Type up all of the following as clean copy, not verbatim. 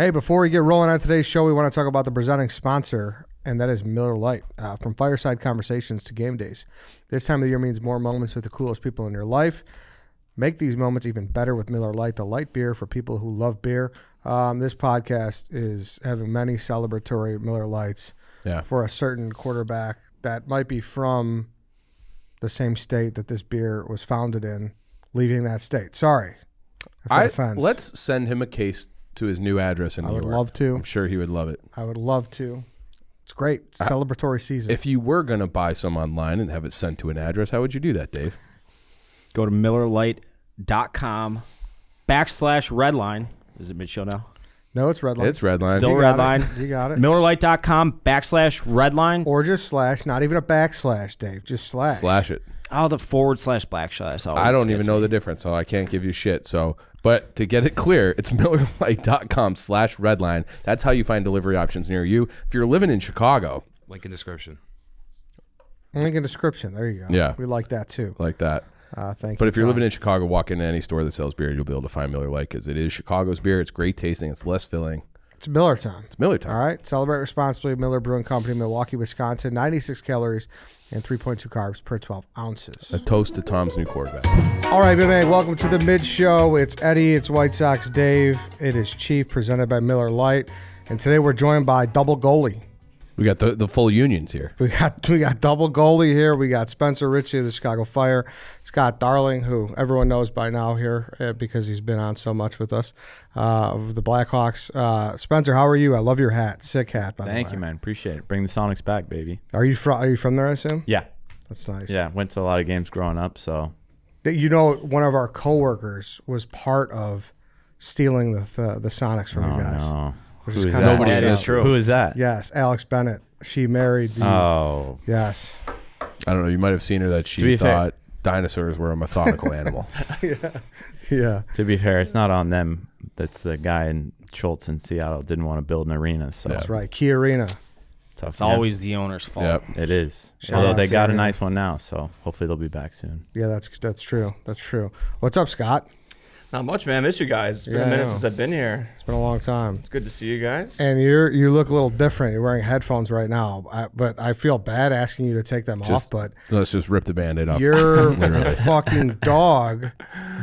Hey, before we get rolling on today's show, we want to talk about the presenting sponsor, and that is Miller Lite. From fireside conversations to game days, this time of the year means more moments with the coolest people in your life. Make these moments even better with Miller Lite, the light beer for people who love beer. This podcast is having many celebratory Miller Lights for a certain quarterback that might be from the same state that this beer was founded in, leaving that state. Sorry. Let's send him a case to his new address in New York. I would love to. I'm sure he would love it. I would love to. It's great. It's celebratory season. If you were going to buy some online and have it sent to an address, how would you do that, Dave? Go to MillerLite.com/redline. Is it mid-show now? No, it's Redline. It's Redline. Still Redline. You got it. MillerLite.com/redline. Or just slash, not even a backslash, Dave. Just slash. Slash it. Oh, the //backslash. I don't even know the difference, so I can't give you shit. But to get it clear, it's MillerLite.com/redline. That's how you find delivery options near you. If you're living in Chicago. Link in description. Link in description. There you go. Yeah. We like that too. Like that. Thank you. But if you're living in Chicago, walk into any store that sells beer, you'll be able to find Miller Lite because it is Chicago's beer. It's great tasting. It's less filling. It's Miller time. It's Miller time. All right. Celebrate responsibly. Miller Brewing Company, Milwaukee, Wisconsin. 96 calories and 3.2 carbs per 12 ounces. A toast to Tom's new quarterback. All right, man. Welcome to the mid-show. It's Eddie. It's White Sox Dave. It is Chief, presented by Miller Lite. And today we're joined by double goalie. We got the full unions here. We got double goalie here. We got Spencer Richey of the Chicago Fire, Scott Darling, who everyone knows by now here because he's been on so much with us, of the Blackhawks. Spencer, how are you? I love your hat. Sick hat, by the way. Thank you, man. Appreciate it. Bring the Sonics back, baby. Are you from there, I assume? Yeah. That's nice. Yeah, went to a lot of games growing up, so. You know, one of our coworkers was part of stealing the Sonics from you guys. No. Which Who is is kind that? of That is true. Who is that? Yes, Alex Bennett. She married the... Oh. Yes. I don't know. You might have seen her that she thought dinosaurs were a methodical animal. Yeah. To be fair, it's not on them. That's the guy in Schultz in Seattle didn't want to build an arena. So That's right. Key Arena. tough. It's always the owner's fault. Yep. It is. Shout Although out they got to a nice one now, so hopefully they'll be back soon. Yeah, that's true. That's true. What's up, Scott? Not much, man. I miss you guys. It's been a minute since I've been here. It's been a long time. It's good to see you guys. And you look a little different. You're wearing headphones right now, but I feel bad asking you to take them off. But let's just rip the Band-Aid off. Your fucking dog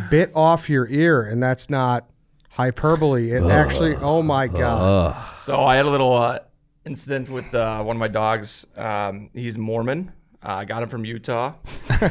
bit off your ear, and that's not hyperbole. It actually, oh my God. So I had a little incident with one of my dogs. He's Mormon. I got him from Utah.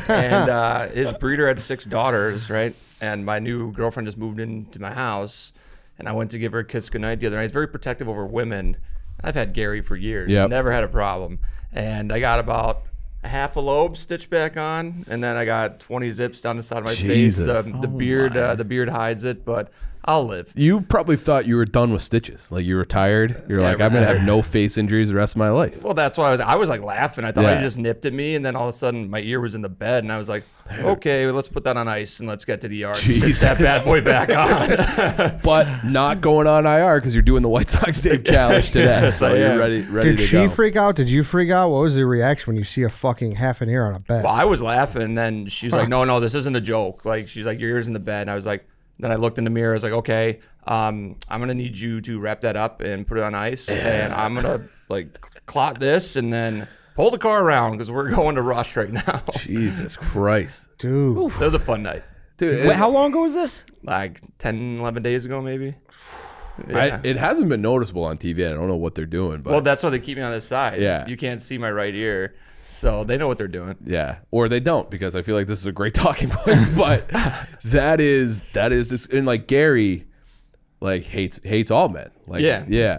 And his breeder had 6 daughters, right? And my new girlfriend just moved into my house, and I went to give her a kiss goodnight the other night. He's very protective over women. I've had Gary for years. Yep. Never had a problem. And I got about a half a lobe stitched back on, and then I got 20 zips down the side of my face. The beard hides it, but I'll live. You probably thought you were done with stitches. Like you were tired. You're like, I'm going to have no face injuries the rest of my life. Well, that's why I was like laughing. I thought he just nipped at me, and then all of a sudden my ear was in the bed, and I was like, okay, let's put that on ice and let's get to the yard. Stick that bad boy back on. But not going on IR because you're doing the White Sox Dave Challenge today. So you're ready to go. Did she freak out? Did you freak out? What was the reaction when you see a fucking half an ear on a bed? Well, I was laughing, and then she's like, no, this isn't a joke. Like, she's like, your ear's in the bed. And I was like, then I looked in the mirror. I was like, okay, I'm going to need you to wrap that up and put it on ice. And I'm going to like clot this and then pull the car around because we're going to Rush right now. Jesus Christ. Dude. That was a fun night. Dude, Wait, how long ago was this? Like 10, 11 days ago, maybe. Yeah. It hasn't been noticeable on TV. I don't know what they're doing. But Well, that's why they keep me on this side. Yeah. You can't see my right ear. So they know what they're doing. yeah, or they don't because I feel like this is a great talking point. But that is just, and like Gary, like hates all men. Like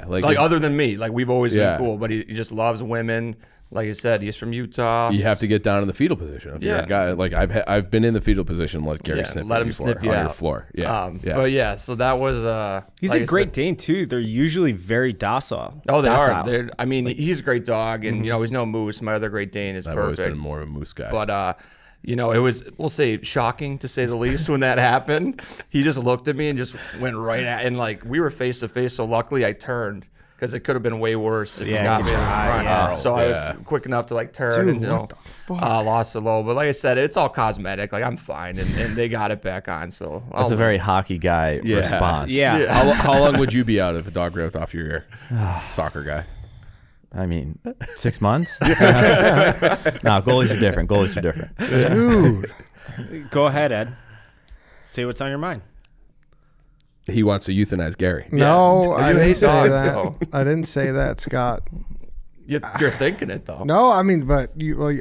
like other than me. Like we've always been cool, but he just loves women. Like I said, he's from Utah. You have to get down in the fetal position. If you're a guy, like I've been in the fetal position. Let Gary sniff let him before, sniff you on out. your floor. Yeah, But yeah, so that was. He's like a Great Dane too. They're usually very docile. Oh, they docile. are. I mean, he's a great dog, and you know he's no moose. My other Great Dane is I've perfect. always been more of a moose guy. But you know, it was, we'll say, shocking to say the least when that happened. He just looked at me and just went right at, and like we were face to face. So luckily, I turned. because it could have been way worse if he Yeah, got me in the front. yeah. So I was quick enough to like turn and what the fuck? lost the low. But like I said, it's all cosmetic. Like I'm fine, and they got it back on. So That's a very hockey guy response. Yeah. How long would you be out if a dog ripped off your ear? Soccer guy. I mean, 6 months? No, goalies are different. Goalies are different. Dude. Go ahead, Ed. Say what's on your mind. He wants to euthanize Gary. No, I You didn't hate say dogs, that. so. I didn't say that, Scott. You're thinking it though. No, I mean, but well,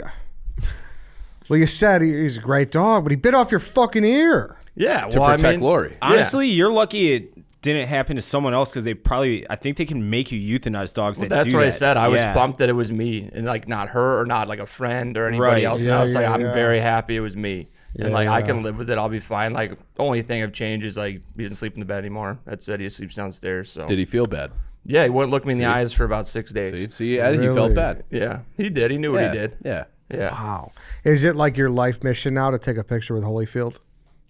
you said he's a great dog, but he bit off your fucking ear. Yeah, To well, protect I mean, Lori. Honestly, you're lucky it didn't happen to someone else because I think they can make you euthanize dogs. Well, that that's do what I that. said. I was Yeah. pumped that it was me and like not her or not like a friend or anybody Right. else. And Yeah, I was like, yeah, I'm yeah. very happy it was me. And Yeah, like I yeah. can live with it. I'll be fine. Like the only thing I've changed is like he doesn't sleep in the bed anymore. That's it. He sleeps downstairs. So Did he feel bad? yeah, he wouldn't look me in the eyes for about 6 days. See, Ed, he Really? felt bad. Yeah, he did. He knew what he did. Yeah. Yeah. Wow. Is it like your life mission now to take a picture with Holyfield?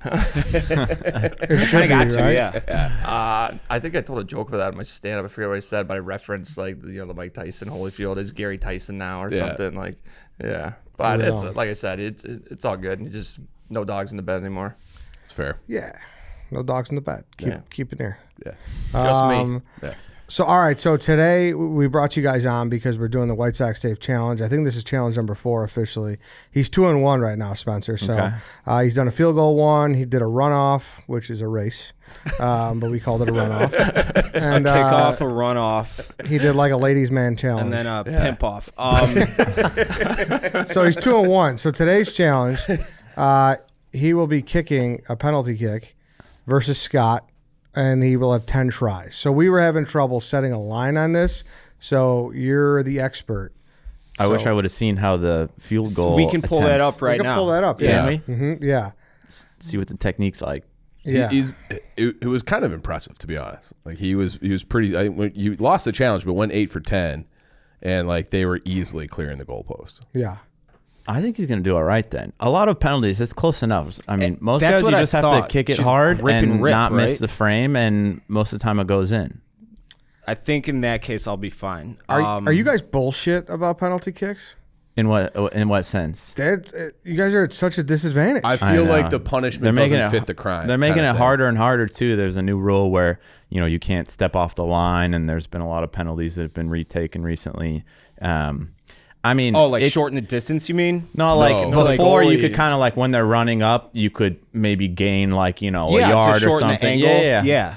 It should I got be, to, right? yeah. I think I told a joke about that in my stand-up. I forget what I said, but I referenced like the Mike Tyson Holyfield is Gary Tyson now or Yeah. something like. Yeah, but Yeah. it's like I said, it's all good. You just no dogs in the bed anymore. It's fair. Yeah. No dogs in the bed. Keep it near. Yeah. Just me. Yeah. So, all right. So today we brought you guys on because we're doing the White Sox Safe Challenge. I think this is challenge number 4 officially. He's 2-1 right now, Spencer. So Okay. he's done a field goal one. He did a runoff, which is a race, but we called it a runoff. And Kickoff, a runoff, he did like a ladies' man challenge. and then a pimp off. So he's 2-1. So today's challenge, he will be kicking a penalty kick versus Scott, and he will have 10 tries. So we were having trouble setting a line on this. So you're the expert. I wish I would have seen how the field goal we can pull that attempts- up right we can now. pull that up. Can Yeah. we? Yeah. See what the technique's like. Yeah. It was kind of impressive, to be honest. Like he was pretty. You lost the challenge, but went 8 for 10, and like they were easily clearing the goalpost. Yeah. I think he's going to do all right then. A lot of penalties, it's close enough. I mean, most That's guys, what you I just have to thought. kick it Just hard grip and and rip, not miss right? the frame, and most of the time it goes in. I think in that case I'll be fine. Are you guys bullshit about penalty kicks? In what sense? You guys are at such a disadvantage. I I feel know. like the punishment doesn't fit the crime. They're making kind it of thing. harder and harder too. There's a new rule where you can't step off the line, and there's been a lot of penalties that have been retaken recently. I mean, shorten the distance? You mean? No, like No. before Like you could kind of like when they're running up, you could maybe gain like a to yard or shorten the something. angle. Yeah.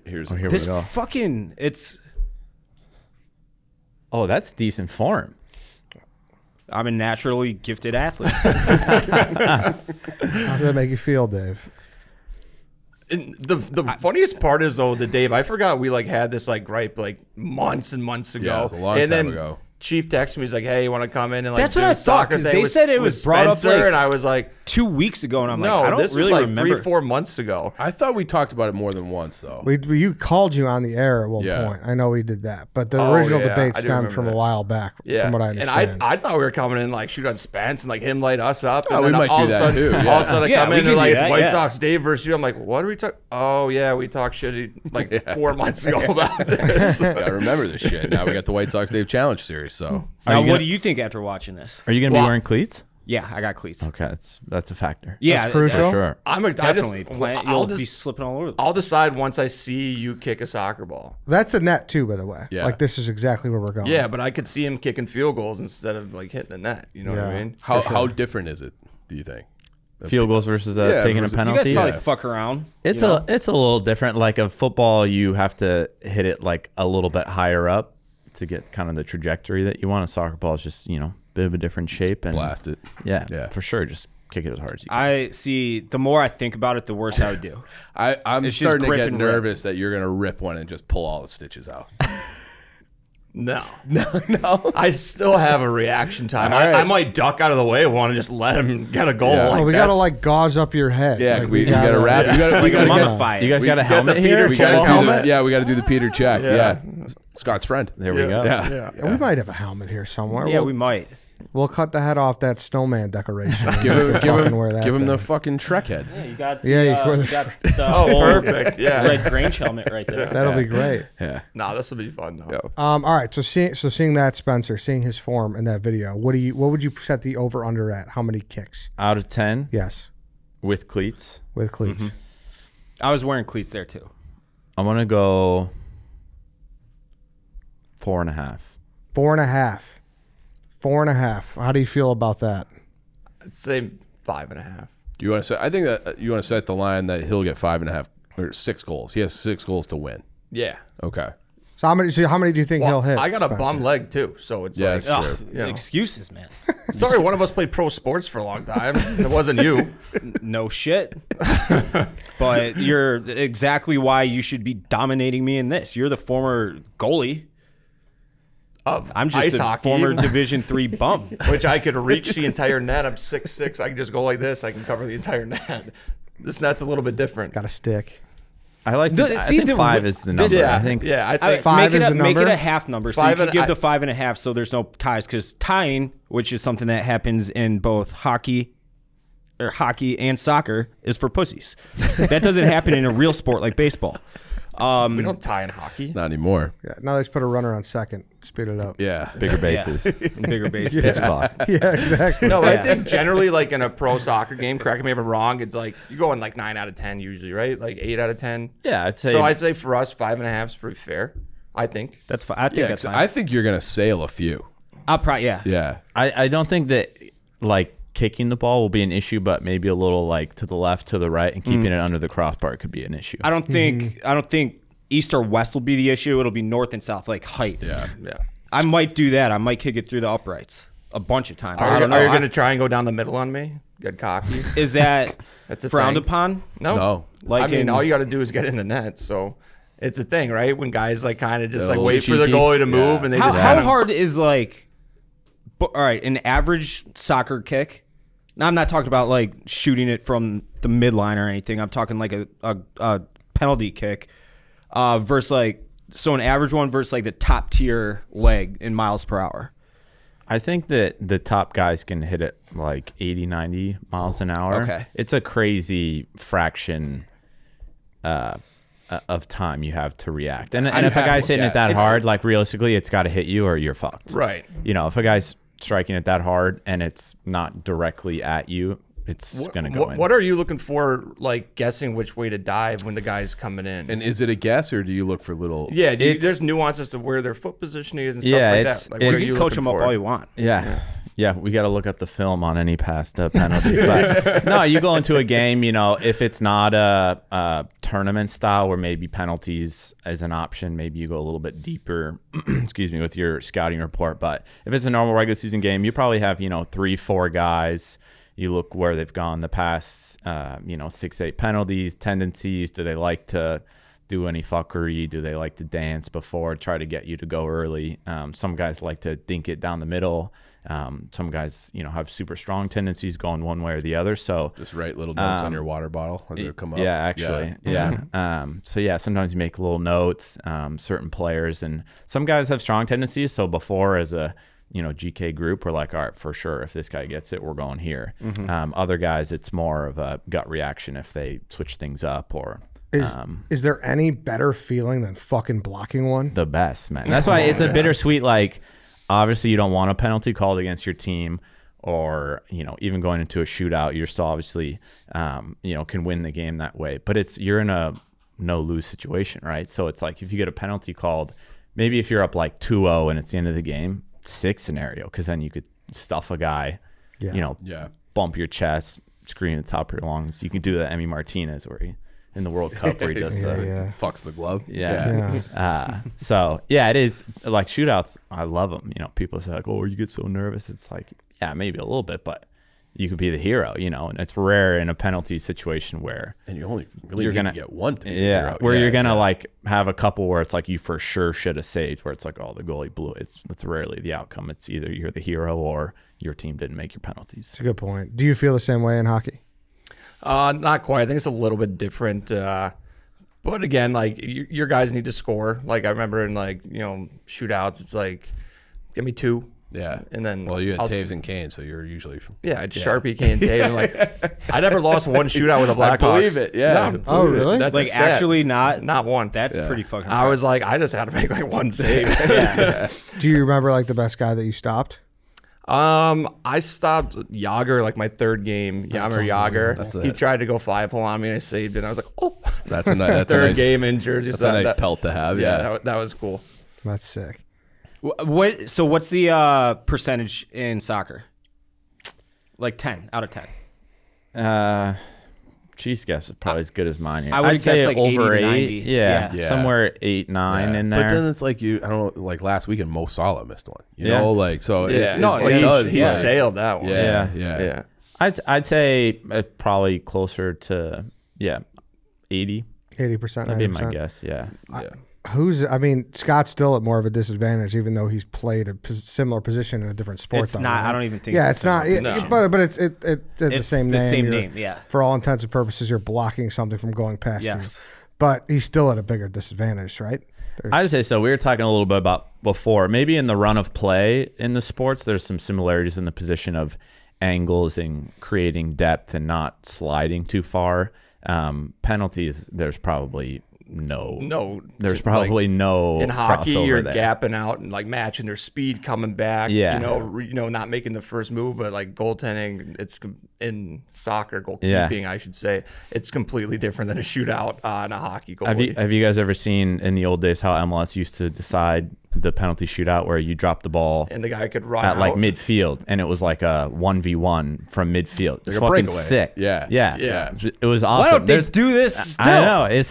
Here's Here This we go. fucking it's. Oh, that's decent form. I'm a naturally gifted athlete. How does that make you feel, Dave? And the funniest part is though, Dave, I forgot we like had this like gripe like months and months ago. Yeah, it was a long and time then ago. Chief texted me, he's like, "Hey, you want to come in and like That's do what a I thought, soccer 'cause thing they with- said it with was brought up, Spencer?" like, and I was like, 2 weeks ago, and I'm "No, like, I don't this really was like remember. 3-4 months ago." I thought we talked about it more than once, though. You called you on the air at one Yeah. point. I know we did that, but the Oh, original yeah, debate I do stemmed remember from a that. while back, Yeah, from what I understand. And I thought we were coming in like shoot on Spence and like him light us up. Oh, And we then might all do of a that sudden, too, All yeah. of a sudden, I Yeah, come we in can and do like it's that, White yeah. Sox Dave versus you. I'm like, what are we talking? Oh yeah, we talked shit like 4 months ago about this. I remember this shit. Now we got the White Sox Dave Challenge series. So Now, you what gonna- do you think after watching this? Are you going to be wearing cleats? Yeah, I got cleats. Okay, that's a factor. Yeah, That's crucial. For sure. definitely. I'll You'll be just slipping all over. I'll decide once I see you kick a soccer ball. That's a net too, by the way. Yeah. Like this is exactly where we're going. Yeah, but I could see him kicking field goals instead of like hitting the net. You know what I Yeah. mean? how different is it? Do you think? Field goals versus Yeah, taking a versus- you guys penalty. You guys probably Yeah. fuck around. It's you know? it's a little different. Like a football, you have to hit it like a little bit higher up to get kind of the trajectory that you want. A soccer ball is just bit of a different shape and Blast it. Yeah, for sure. Just kick it as hard as you can. I see. The more I think about it, the worse I would do. I'm It's just starting to grip get and rip. nervous that you're gonna rip one and just pull all the stitches out. No. No. I still have a reaction time. All right. I might duck out of the way one and just let him get a goal. Yeah. Like Oh, we gotta that's- like gauze up your head. Yeah, Like, we gotta wrap. We gotta get. Mummify it. You guys got a get the helmet Peter here? We Check gotta do helmet? the, we got to do the Peter check. Yeah. Yeah. Scott's friend. There we go. Yeah. Yeah. Yeah, we might have a helmet here somewhere. Yeah, Well, we might. We'll cut the head off that snowman decoration. Give him wear that give him thing. the fucking Shrek head. Yeah, you got Yeah, you wear the- you got the Oh, whole perfect. Yeah. red Grange helmet right there. That'll be great. Yeah. No, this will be fun though. Yo. All right. So seeing that Spencer, seeing his form in that video, what would you set the over under at? How many kicks? Out of 10 Yes, with cleats, with cleats. I was wearing cleats there too. I'm gonna go 4.5. 4.5. 4.5. How do you feel about that? I'd say 5.5. You want to say? I think that you want to set the line that he'll get 5.5 or 6 goals. He has 6 goals to win. Yeah. Okay. So how many do you think he'll hit? I got a Spencer? bum leg too, so it's Yeah, like, it's true. Ugh, you know. excuses, man. Sorry, one of us played pro sports for a long time. It wasn't you. No shit. But you're exactly why you should be dominating me in this. You're the former goalie. I'm just ice a hockey, former Division III bum. which I could reach the entire net. I'm 6'6". I can just go like this. I can cover the entire net. This net's a little bit different. Got a stick. I like. I think 5 is the number. this- I think. Yeah, I think Five make is it the make it number? a half number. So Five you and- can give I- the 5.5 so there's no ties. Because tying, which is something that happens in both hockey and soccer, is for pussies. That doesn't happen in a real sport like baseball. we don't tie in hockey. Not anymore. Yeah. Now they just put a runner on second. Speed it up. Yeah. Bigger bases. Bigger bases. Pitch clock. Yeah. Exactly. No, but I think generally, like in a pro soccer game, correct me if I'm wrong, it's like you go in like 9 out of 10 usually, right? Like 8 out of 10. Yeah, I'd say. So I'd say for us, 5.5 is pretty fair. I think. That's fine. I think Yeah. that's 'Cause fine. I think you're gonna sail a few. I'll probably Yeah. I don't think that like kicking the ball will be an issue, but maybe a little like to the left, to the right, and keeping it under the crossbar could be an issue. I don't think east or west will be the issue. It'll be north and south, like height. Yeah. Yeah. I might do that. I might kick it through the uprights a bunch of times. I Are don't know. you going to try and go down the middle on me? Get cocky? Is that That's a frowned thing. upon? No. No. Like I mean, in- all you got to do is get in the net. So it's a thing, right? When guys like kind of just They're like a wait little for the cheeky. goalie to move Yeah. and they How just kind of, hard is like, all right, an average soccer kick? Now, I'm not talking about like shooting it from the midline or anything. I'm talking like a penalty kick versus like, so an average one versus like the top tier leg in miles per hour. I think that the top guys can hit it like 80, 90 miles an hour. Okay. It's a crazy fraction of time you have to react. And if a have guy's to hitting it look that at- hard, like realistically, it's got to hit you or you're fucked. right. You know, if a guy's striking it that hard and it's not directly at you, it's going to go in. What are you looking for, like guessing which way to dive when the guy's coming in? And is it a guess or do you look for little? yeah, it's- there's nuances to where their foot positioning is and stuff Yeah, like it's- that. Like, what are it's- you You coach looking them up for? all you want. Yeah, we got to look up the film on any past penalty. But no, you go into a game, you know, if it's not a tournament style where maybe penalties as an option, maybe you go a little bit deeper, excuse me, with your scouting report. But if it's a normal regular season game, you probably have, 3-4 guys. You look where they've gone the past, 6-8 penalties, tendencies. Do they like to do any fuckery? Do they like to dance before, try to get you to go early? Some guys like to dink it down the middle. Some guys, have super strong tendencies going one way or the other. So Just write little notes on your water bottle as they come up. yeah, actually, yeah. So yeah, sometimes you make little notes, certain players, and some guys have strong tendencies. So before, as a GK group, we're like, all right, for sure, if this guy gets it, we're going here. Other guys, it's more of a gut reaction if they switch things up or. Is there any better feeling than fucking blocking one? The best, man. That's why it's a bittersweet. Like, obviously, you don't want a penalty called against your team, or even going into a shootout, you're still obviously, can win the game that way. But you're in a no lose situation, right? So it's like if you get a penalty called, maybe if you're up like 2-0 and it's the end of the game, sick scenario, because then you could stuff a guy, Yeah. Yeah. bump your chest, scream at the top of your lungs. You can do that Emmy Martinez where he in the World Cup where he does the Yeah. Fucks the glove. Yeah. so yeah, it is like shootouts. I love them. People say like, "Oh, you get so nervous." It's like, yeah, maybe a little bit, but you could be the hero. And it's rare in a penalty situation where And you only really You're need gonna- to get one. To be the yeah, hero. where Yeah, you're gonna yeah. like have a couple where it's like you for sure should have saved. Where it's like, oh, the goalie blew it. It's rarely the outcome. It's either you're the hero or your team didn't make your penalties. It's a good point. Do you feel the same way in hockey? Not quite. I think it's a little bit different. But again, like your guys need to score. Like I remember in like shootouts, it's like give me 2. Yeah. And then well, you had I'll- Taves and Kane, so you're usually I'd Sharpie, Kane, Dave. And like, I never lost one shootout with the Blackhawks. believe it, yeah. No, Oh, really? That's a Like stat. actually not one. That's pretty fucking. I was like, I just had to make like one save. Do you remember like the best guy that you stopped? I stopped Yager like my third game. Yammer Yager. He tried to go 5-hole on me, and I saved it. And I was like, oh, that's a nice third game injured. That's a nice pelt to have. Yeah. that was cool. That's sick. So what's the percentage in soccer? Like 10 out of 10. Cheese guess is probably as good as mine. Here. I would I'd say guess like 80 over to 90. 8. Yeah, Yeah. somewhere 8, 9 in there. But then it's like I don't know, like last weekend Mo Salah missed one. You Yeah. know, like so. Yeah, It he does. sailed that one. Yeah. I'd say probably closer to 80. 80%. That'd be 90%. my guess. Yeah. I mean, Scott's still at more of a disadvantage, even though he's played a similar position in a different sport. It's not. I don't even think. Yeah, it's not. No. But it's the same name. Same You're- name. Yeah. For all intents and purposes, you're blocking something from going past Yes. you. But he's still at a bigger disadvantage, right? I'd say so. We were talking a little bit about before. Maybe in the run of play in the sports, there's some similarities in the position of angles and creating depth and not sliding too far. Penalties, there's probably no. There's probably no in hockey. crossover You're there. gapping out and like matching their speed coming back. Yeah. you know, not making the first move, but like goaltending. It's in soccer goalkeeping, I should say. It's completely different than a shootout on a hockey goalie. Have you guys ever seen in the old days how MLS used to decide the penalty shootout where you drop the ball and the guy could run at like out. midfield and it was like a 1v1 from midfield? It's Like a fucking breakaway. sick. Yeah. Yeah. It was awesome. Why don't they There's- do this still? I know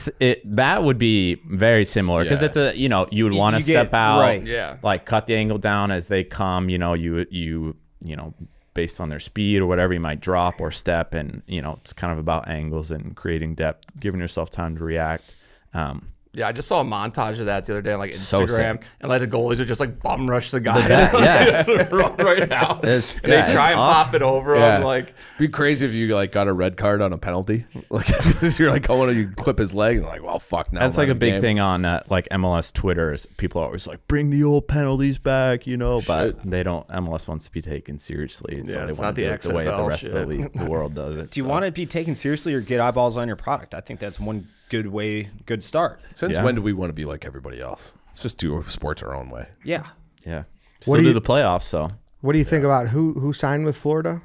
that would be very similar because Yeah. it's a you would want to you step get- out, right. Yeah. like cut the angle down as they come. You based on their speed or whatever, you might drop or step, and it's kind of about angles and creating depth, giving yourself time to react. Yeah, I just saw a montage of that the other day on like So Instagram, sick. and like the goalies would just like bum rush the guy, Yeah. run right out, It's- and they yeah, try it's and awesome. pop it over Yeah. him. Like, Be crazy if you like got a red card on a penalty. Like 'cause you're like going and you clip his leg and like, well, fuck now. That's I'm like out a of the big game. thing on like MLS Twitter. Is people are always like, bring the old penalties back, but they don't. MLS wants to be taken seriously. So Yeah, they it's want not to do the it the way the XFL rest of the shit. league, the world does it. Do you want to be taken seriously or get eyeballs on your product? I think that's one good start. Since Yeah. when do we want to be like everybody else? Let's just do sports our own way. Yeah. Yeah. What Still do do you- the playoffs, so. What do you think about who signed with Florida?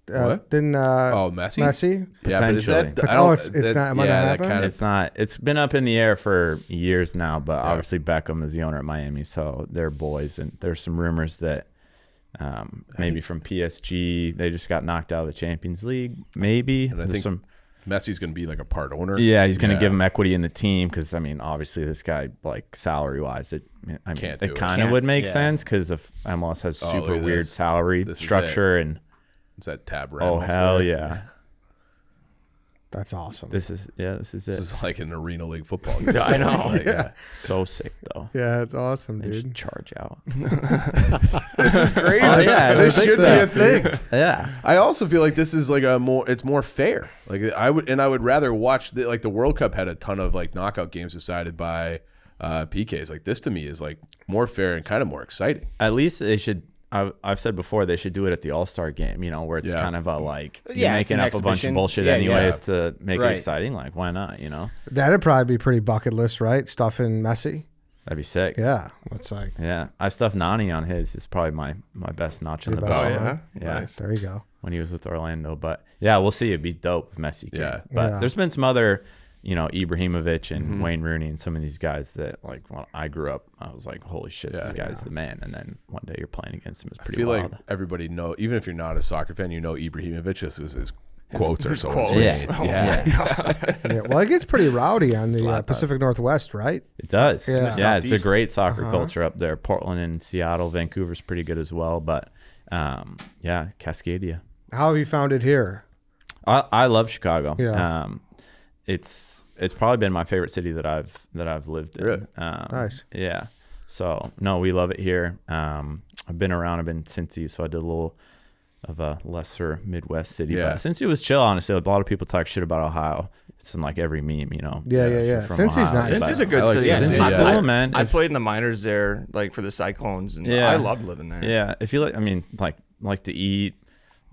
What? Didn't Messi? Messi? Yeah, but is that? Potentially. I don't- It's not- it might not that happen? kind of- It's not. It's been up in the air for years now, but obviously Beckham is the owner at Miami, so they're boys. And there's some rumors that maybe from PSG they just got knocked out of the Champions League. Maybe And I There's think Messi's going to be like a part owner. Yeah, he's going to give him equity in the team because I mean, obviously, this guy like salary wise, it Can't do it. kind of would make Yeah. sense because if MLS has Oh, super look at weird this. salary This is structure and It's that tab. oh Ramos hell there. yeah, That's awesome. this is it. This is like an arena league football game. I know. It's like, yeah. So sick though. yeah, it's awesome, They just dude. charge out. This is crazy. Oh, yeah, this it's should be a thing. Yeah. I also feel like this is like it's more fair. Like I would rather watch the World Cup had a ton of like knockout games decided by PKs. Like this to me is like more fair and kind of more exciting. At least they should. I've said before they should do it at the All-Star game. Where it's Yeah. kind of a like you're Yeah, it's making an up a bunch of exhibition. bullshit Yeah, anyways yeah. to make it Right. exciting. Like why not? That'd probably be pretty bucket list, right? Stuffing Messi. That'd be sick. Yeah, it's like Yeah, I stuffed Nani on his. It's probably my best notch in the Your belt. best Oh one. yeah, Yeah. Nice. there you go. When he was with Orlando. But yeah, we'll see. It'd be dope if Messi came. Yeah. But Yeah. there's been some other, Ibrahimovic and Mm-hmm. Wayne Rooney and some of these guys that like when I grew up, I was like, holy shit, this Yeah. guy's the man. And then one day you're playing against him. It's I pretty feel wild. like everybody even if you're not a soccer fan, Ibrahimovic his quotes are so quotes. insane. Yeah. Yeah, well, it gets pretty rowdy on the Slap Pacific Northwest, right? It does. Yeah. Yeah, it's a Southeast. great soccer culture up there. Portland and Seattle, Vancouver's pretty good as well. But yeah, Cascadia. How have you found it here? I love Chicago. Yeah. It's probably been my favorite city that I've lived in. Really? Nice. Yeah. So no, we love it here. I've been around. I've been Cincy, so I did a little of a lesser Midwest city. Yeah. But Cincy was chill, honestly. A lot of people talk shit about Ohio. It's in like every meme, you know. Yeah. from Cincy's Ohio. nice. Cincy's a good I like city. Cincy, Cincy's yeah. cool, man. I played in the minors there, like for the Cyclones, and Yeah. I loved living there. Yeah, if you like, I mean, like to eat,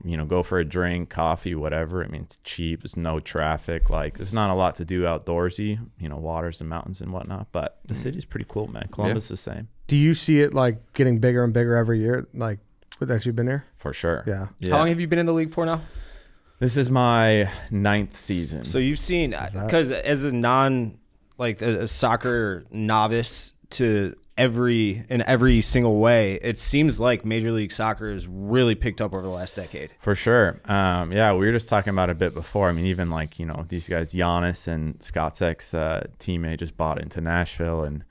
you know, go for a drink, coffee, whatever. I mean, it's cheap. There's no traffic. Like, there's not a lot to do outdoorsy. You know, waters and mountains and whatnot. But the city's pretty cool, man. Columbus is the same Do you see it like getting bigger and bigger every year? Like that you've been here? for sure. Yeah. How long have you been in the league for now? This is my 9th season. So you've seen, because as a soccer novice to every single way, it seems like Major League Soccer has really picked up over the last decade. For sure. Yeah, we were just talking about it a bit before. I mean, even like, you know, these guys, Giannis and Scott's teammate just bought into Nashville, and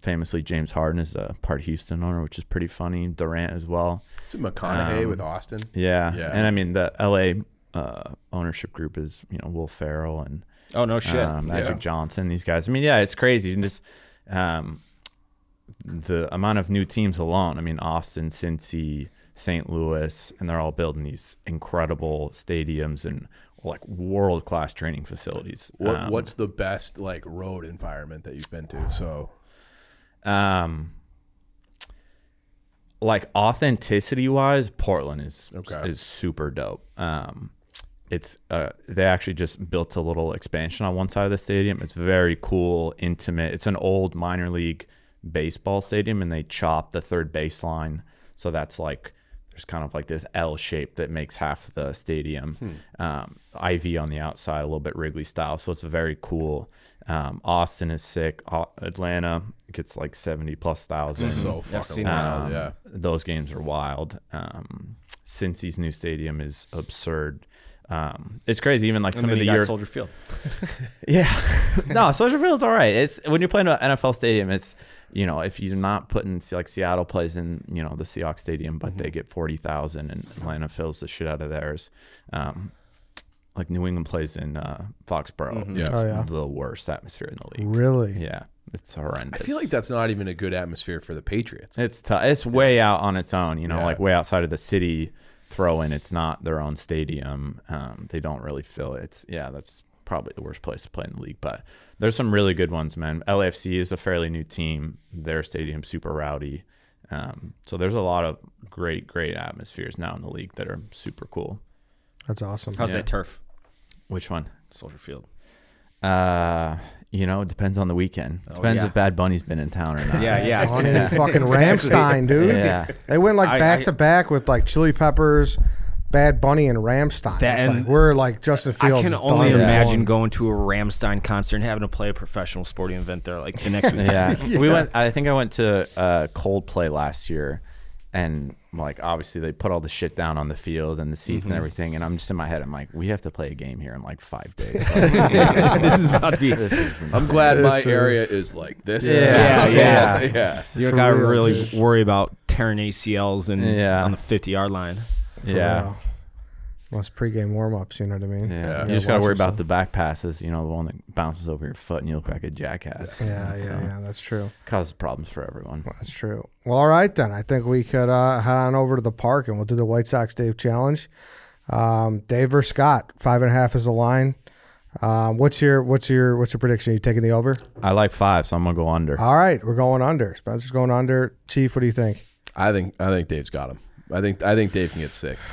famously James Harden is a part Houston owner, which is pretty funny. Durant as well. Is it McConaughey with Austin? Yeah. Yeah. And I mean, the LA ownership group is, you know, Will Ferrell and Oh, no shit. Magic Johnson, these guys. I mean, yeah, it's crazy. And just the amount of new teams alone. I mean, Austin, Cincy, St. Louis, and they're all building these incredible stadiums and like world-class training facilities. What's the best like road environment that you've been to? So, like authenticity-wise, Portland is Okay. super dope. It's they actually just built a little expansion on one side of the stadium. It's very cool, intimate. It's an old minor league baseball stadium, and they chopped the third baseline, so that's like there's kind of like this L shape that makes half the stadium. IV on the outside, a little bit Wrigley style, so it's very cool. Austin is sick. Atlanta gets like 70,000+. so fucking wild. Yeah. Those games are wild. Cincy's new stadium is absurd. It's crazy. Even like And some then of the you got year. Soldier Field. Yeah. No, Soldier Field's all right. It's when you're playing an NFL stadium, it's, you know, if you're not putting, like Seattle plays in, you know, the Seahawks stadium, but they get 40,000 and Atlanta fills the shit out of theirs. Like New England plays in Foxborough. Yeah. It's Oh, yeah. the worst atmosphere in the league. Really? Yeah. It's horrendous. I feel like that's not even a good atmosphere for the Patriots. It's tough. It's way out on its own, you know, Yeah. like way outside of the city throw in. It's not their own stadium. They don't really fill it. That's probably the worst place to play in the league. But there's some really good ones, man. LAFC is a fairly new team. Their stadium's super rowdy. So there's a lot of great atmospheres now in the league that are super cool. That's awesome. How's Yeah. that turf? Which one? Soldier Field. You know, it depends on the weekend. Depends yeah. if Bad Bunny's been in town or not. Yeah. Bunny and fucking Ramstein, dude. Yeah. They went like I- back to back with like Chili Peppers, Bad Bunny, and Ramstein. That- It's and like we're like Justin Fields. I can is only done. imagine going to a Ramstein concert and having to play a professional sporting event there like the next week. Yeah. I think I went to Coldplay last year, and like obviously they put all the shit down on the field and the seats and everything, and I'm just in my head, I'm like, we have to play a game here in like 5 days. This is about to be. This is I'm glad my This area is- is like this. Yeah. yeah. You For gotta real. really worry about tearing ACLs and Yeah. on the 50-yard line. For yeah. real. Well, it's pregame warm ups, you know what I mean? Yeah. Yeah. You just gotta watch worry yourself. about the back passes, you know, the one that bounces over your foot and you look like a jackass. Yeah, that's true. Causes problems for everyone. That's true. Well, all right then. I think we could head on over to the park and we'll do the White Sox Dave challenge. Dave versus Scott, 5.5 is the line. What's your prediction? Are you taking the over? I like 5, so I'm gonna go under. All right, we're going under. Spencer's going under. Chief, what do you think? I think Dave's got him. I think Dave can get 6.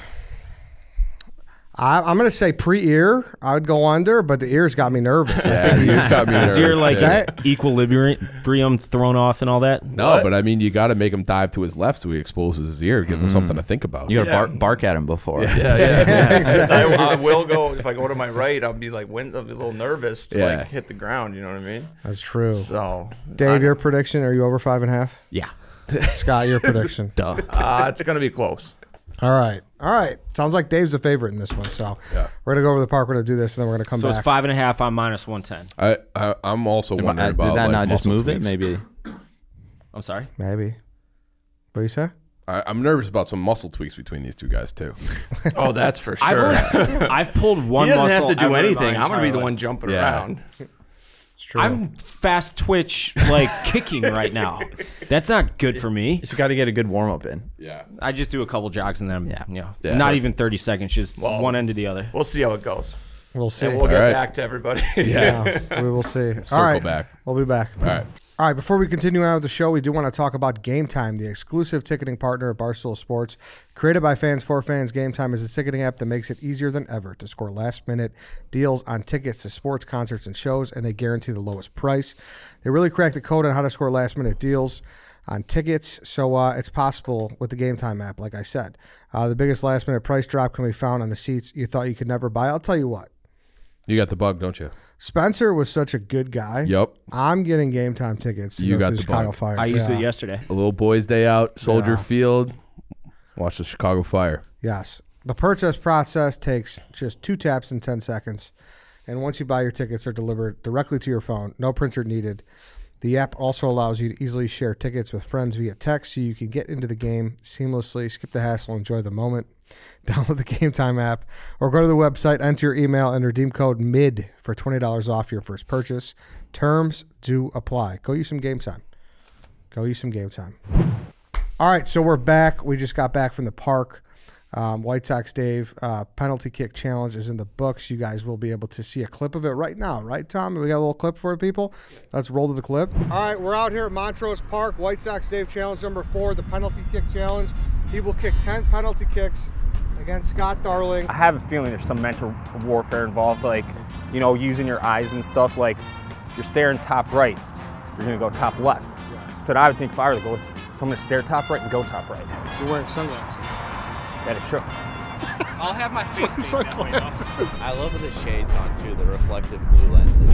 I'm going to say pre-ear. I would go under, but the ears got me nervous. Yeah, you just got me Is your nervous, like too. That- equilibrium thrown off and all that? No, but I mean, you got to make him dive to his left so he exposes his ear, give him something to think about. You gotta bark at him before. I will go if I go to my right. I'll be like, I'll be a little nervous to Yeah. like hit the ground. You know what I mean? That's true. So, Dave, your prediction? Are you over 5.5? Yeah. Scott, your prediction? Duh. it's gonna be close. All right. Sounds like Dave's the favorite in this one. So we're gonna go over to the park. We're gonna do this, and then we're gonna come So back. it's 5.5 on -110. I'm also wondering Did about that like, not just muscle move it? tweaks. Maybe. I'm sorry. Maybe. What do you say? I'm nervous about some muscle tweaks between these two guys too. Oh, that's for sure. I've pulled one He doesn't muscle. have to do ever in anything. my I'm gonna be entire the life. one jumping Yeah. around. It's true. I'm fast twitch like kicking right now. That's not good for me. You just got to get a good warm up in. Yeah. I just do a couple jogs and then Yeah. not Perfect. even 30 seconds, just one end to the other. We'll see how it goes. We'll see. And we'll get All right. back to everybody. Yeah. We will see. Circle All right. back. We'll be back. All right. All right, before we continue on with the show, we do want to talk about Game Time, the exclusive ticketing partner of Barstool Sports. Created by fans for fans, Game Time is a ticketing app that makes it easier than ever to score last-minute deals on tickets to sports, concerts, and shows, and they guarantee the lowest price. They really cracked the code on how to score last-minute deals on tickets, so it's possible with the Game Time app, like I said. The biggest last-minute price drop can be found on the seats you thought you could never buy. I'll tell you what. You got the bug, don't you? Spencer was such a good guy. Yep. I'm getting Game Time tickets. You got the the Chicago bug. Fire. I used it yesterday. A little boys' day out, Soldier Yeah. Field. Watch the Chicago Fire. Yes. The purchase process takes just 2 taps in 10 seconds. And once you buy your tickets, they're delivered directly to your phone. No printer needed. The app also allows you to easily share tickets with friends via text so you can get into the game seamlessly, skip the hassle, enjoy the moment. Download the Game Time app or go to the website, enter your email, and redeem code MID for $20 off your first purchase. Terms do apply. Go use some Game Time. Go use some Game Time. All right, so we're back. We just got back from the park. White Sox Dave penalty kick challenge is in the books. You guys will be able to see a clip of it right now, right, Tom? We got a little clip for people. Let's roll to the clip. All right, we're out here at Montrose Park. White Sox Dave challenge number 4, the penalty kick challenge. He will kick 10 penalty kicks against Scott Darling. I have a feeling there's some mental warfare involved, like, you know, using your eyes and stuff. Like, if you're staring top right, you're gonna go top left. So I would think if I were to go, so I'm gonna stare top right and go top right. You're wearing sunglasses. That is true. I'll have my face face that way, though. I love the shades on too, the reflective blue lenses.